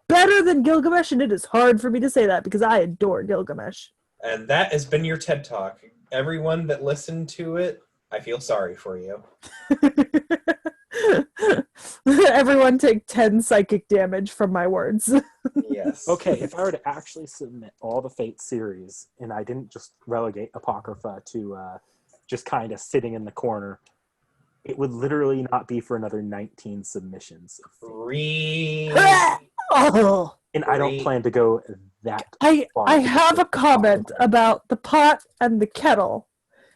better than Gilgamesh, and it is hard for me to say that because I adore Gilgamesh. And that has been your TED Talk. Everyone that listened to it, I feel sorry for you. Everyone take 10 psychic damage from my words. Yes. Okay, if I were to actually submit all the Fate series and I didn't just relegate Apocrypha to just kind of sitting in the corner, it would literally not be for another 19 submissions. Really? Oh. And I don't plan to go that I far. have a comment about the pot and the kettle.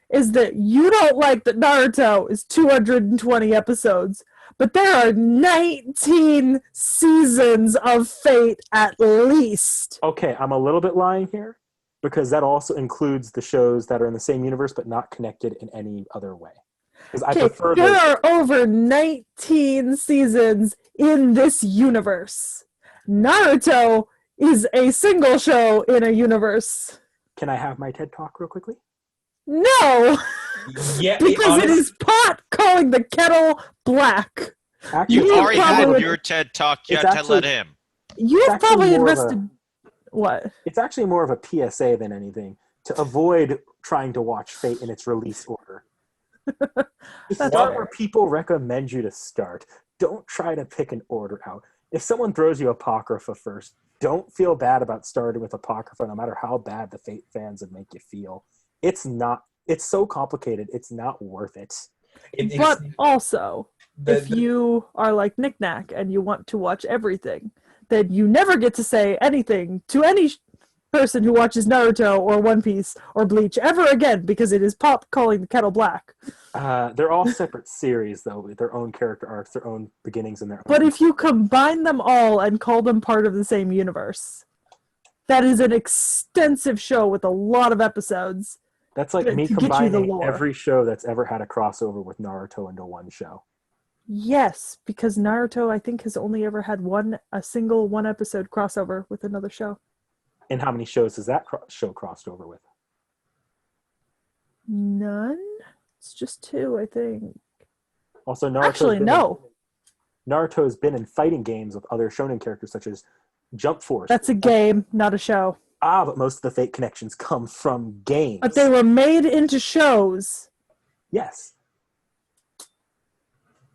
Is that you don't like that Naruto is 220 episodes, but there are 19 seasons of Fate at least. Okay, I'm a little bit lying here because that also includes the shows that are in the same universe but not connected in any other way. Because I prefer there those. are over 19 seasons in this universe. Naruto is a single show in a universe. Can I have my TED Talk real quickly? No! Yeah, Because it is pot calling the kettle black. Actually, You You already probably- had your TED Talk. You It's had to actually- let him. You've actually probably more of a- invested... What? it's actually more of a PSA than anything to avoid trying to watch Fate in its release order. That's Start fair. where people recommend you to start. Don't try to pick an order out. If someone throws you Apocrypha first, don't feel bad about starting with Apocrypha, no matter how bad the Fate fans would make you feel. It's so complicated, it's not worth it. But also, if the- you are like Knick Knack and you want to watch everything, then you never get to say anything to any person who watches Naruto or One Piece or Bleach ever again because it is Pop calling the kettle black. They're all separate series, though, with their own character arcs, their own beginnings, and their own... But if you combine them all and call them part of the same universe, that is an extensive show with a lot of episodes. That's like me combining every show that's ever had a crossover with Naruto into one show. Yes, because Naruto, I think, has only ever had a single one-episode crossover with another show. And how many shows has that show crossed over with? None? It's just 2, I think. Also, Naruto's been in fighting games with other shonen characters such as Jump Force. That's a game, not a show. But most of the fate connections come from games. But they were made into shows. Yes.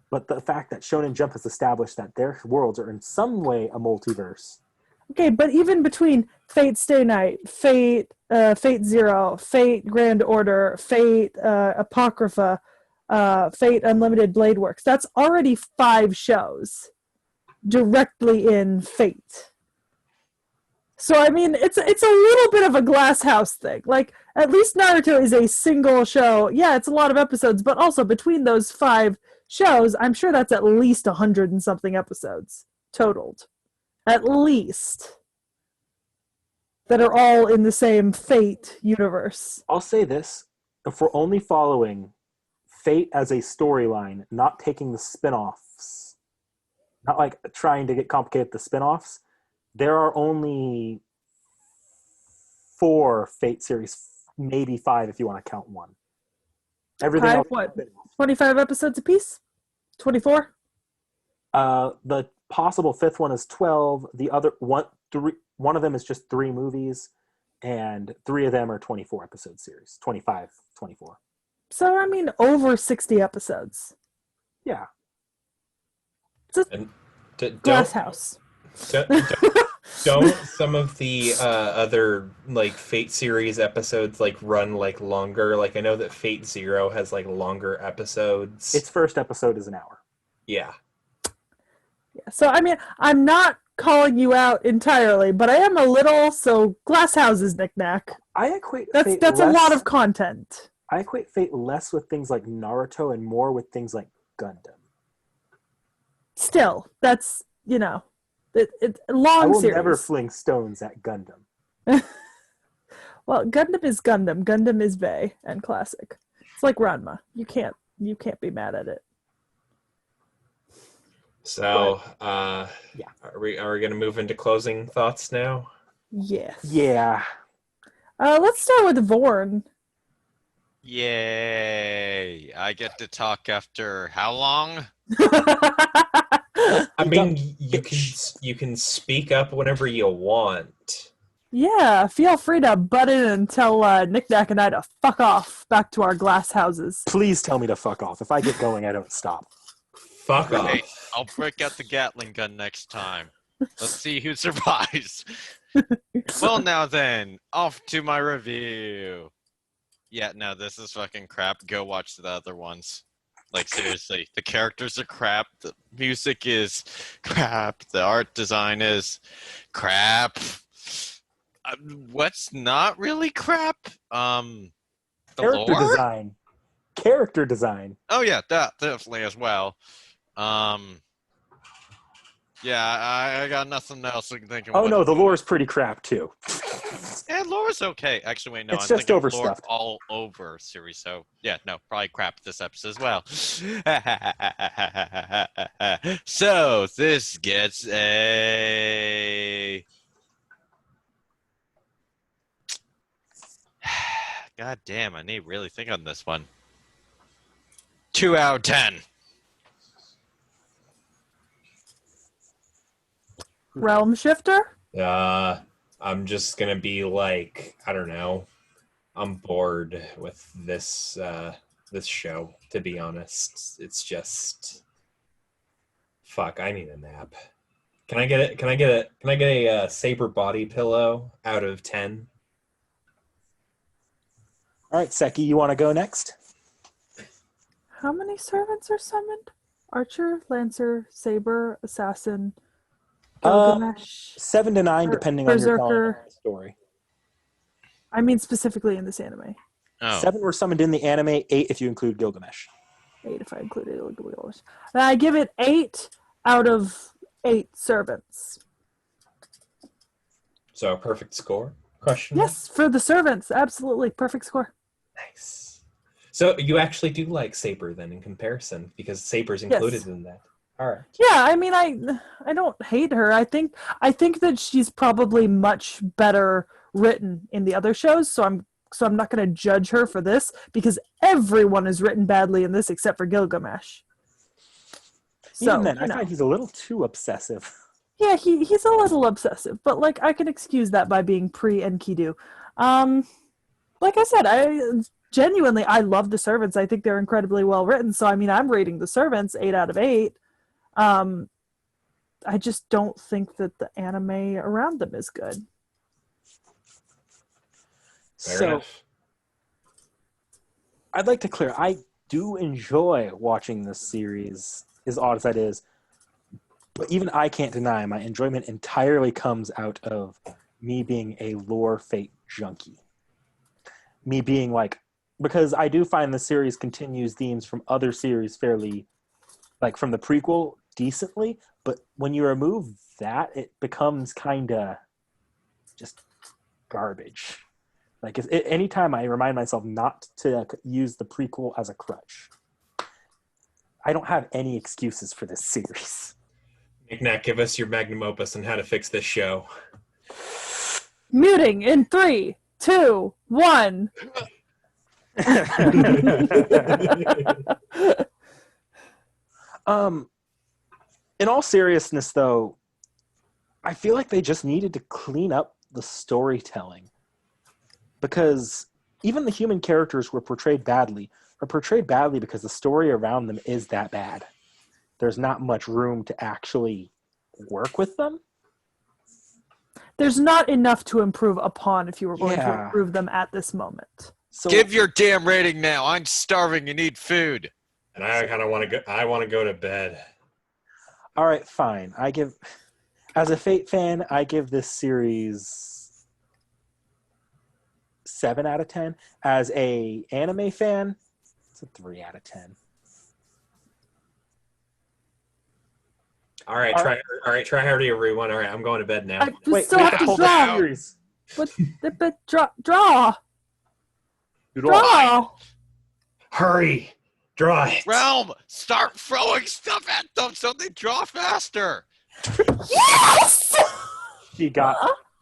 But the fact that Shonen Jump has established that their worlds are in some way a multiverse. Okay, but even between Fate Stay Night, Fate Zero, Fate Grand Order, Fate Apocrypha, Fate Unlimited Blade Works, that's already 5 shows directly in Fate. So, I mean, it's a little bit of a glass house thing. Like, at least Naruto is a single show. Yeah, it's a lot of episodes, but also between those 5 shows, I'm sure that's at least 100 and something episodes totaled. At least. That are all in the same Fate universe. I'll say this. If we're only following Fate as a storyline, not taking the spin-offs, not like trying to get complicated with the spin-offs, there are only 4 Fate series, maybe 5 if you want to count one. Everything 5, else, what? 25 episodes apiece? 24? The possible 5th one is 12. The other one of them is just 3 movies, and 3 of them are 24 episode series. 25, 24. So, I mean, over 60 episodes. Yeah. It's a glass house. Don't some of the other like Fate series episodes like run like longer? Like I know that Fate Zero has like longer episodes. Its first episode is an hour. Yeah. So I mean, I'm not calling you out entirely, but I am a little. So glass houses, knick-knack. I equate that's a lot of content. I equate Fate less with things like Naruto and more with things like Gundam. Still, that's it's long I will series. never fling stones at Gundam. Well, Gundam is Gundam. Gundam is Vey and classic. It's like Ranma. You can't be mad at it. So, yeah. Are we going to move into closing thoughts now? Yes. Yeah. Let's start with Vorn. Yay! I get to talk after how long? I mean, you can speak up whenever you want. Yeah, feel free to butt in and tell Knick-Knack and I to fuck off back to our glass houses. Please tell me to fuck off. If I get going, I don't stop. Fuck off. Hey, I'll break out the Gatling gun next time. Let's see who survives. Well, now then, off to my review. Yeah, no, this is fucking crap. Go watch the other ones. Like, seriously, the characters are crap, the music is crap, the art design is crap. What's not really crap? The Character lore? design. Character design. Oh yeah, that definitely as well. Yeah, I got nothing else to think of. Oh no, the lore is pretty crap too. Yeah, lore's okay. Actually, wait, no, It's I'm just thinking overstuffed. lore all over series. So yeah, no, probably crap this episode as well. So this gets a. God damn, I need to really think on this one. 2 out of 10. Realm Shifter? I'm just gonna be like, I don't know. I'm bored with this this show, to be honest. It's just fuck, I need a nap. Can I get a saber body pillow out of 10? All right, Seki, you want to go next? How many servants are summoned? Archer, Lancer, Saber, Assassin, Gilgamesh. 7 to 9, depending on your telling Berserker. the story. I mean specifically in this anime. Oh. 7 were summoned in the anime, 8 if you include Gilgamesh. 8 if I included Gilgamesh. And I give it 8 out of 8 servants. So a perfect score? Question mark? Yes, for the servants, absolutely perfect score. Nice. So you actually do like Saber then in comparison because Saber's included in that. All right. Yeah, I mean, I don't hate her. I think that she's probably much better written in the other shows. So I'm not going to judge her for this because everyone is written badly in this except for Gilgamesh. So, Even then, I find he's a little too obsessive. Yeah, he's a little obsessive, but like I can excuse that by being pre-Enkidu. Like I said, I love the servants. I think they're incredibly well written. So I mean, I'm rating the servants 8 out of 8. I just don't think that the anime around them is good. Fair So enough. I'd like to clear. I do enjoy watching this series, as odd as that is. But even I can't deny my enjoyment entirely comes out of me being a lore fate junkie. Me being like, because I do find the series continues themes from other series fairly, like from the prequel, decently. But when you remove that, it becomes kind of just garbage. Like anytime I remind myself not to use the prequel as a crutch, I don't have any excuses for this series. Nick, give us your magnum opus on how to fix this show. Muting in 3, 2, 1. In all seriousness, though, I feel like they just needed to clean up the storytelling. Because even the human characters were portrayed badly because the story around them is that bad. There's not much room to actually work with them. There's not enough to improve upon if you were going to Yeah. improve them at this moment. So Give your damn rating now. I'm starving and need food. And I kind of want to go. I want to go to bed. all right, fine. As a Fate fan, I give this series 7 out of 10. As a anime fan, it's a 3 out of 10. All right, try harder, everyone. All right, I'm going to bed now. I Wait, still we have have to to hold draw. the series. But draw. Hurry, draw it. Realm, start throwing stuff at them so they draw faster. Yes. She got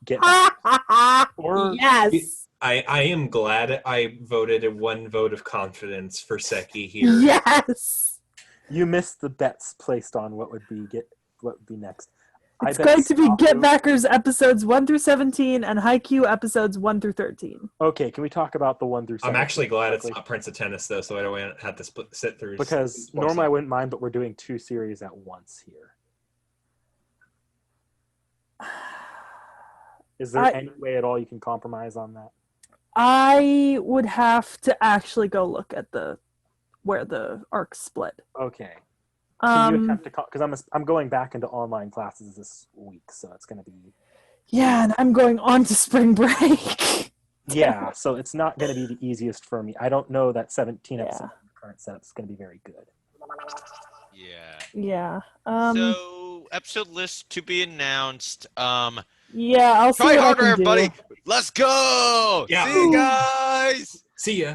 get back. Or Yes. I am glad I voted a 1 vote of confidence for Seki here. Yes. you missed the bets placed on what would be next. It's going to be Get Backers episodes 1 through 17 and Haikyuu episodes 1 through 13. Okay, can we talk about the 1 through 17? I'm actually glad it's not Prince of Tennis though, so I don't have to sit through. Because normally I wouldn't mind, but we're doing 2 series at once here. Is there any way at all you can compromise on that? I would have to actually go look at where the arcs split. Okay. Can you attempt to because I'm going back into online classes this week, so it's going to be and I'm going on to spring break. yeah. So it's not going to be the easiest for me. I don't know that 17 episodes in the current setup is going to be very good. Yeah. Yeah. So episode list to be announced. Yeah, I'll see Try what harder, I can do. everybody. Let's go. Yeah. See you guys. See ya.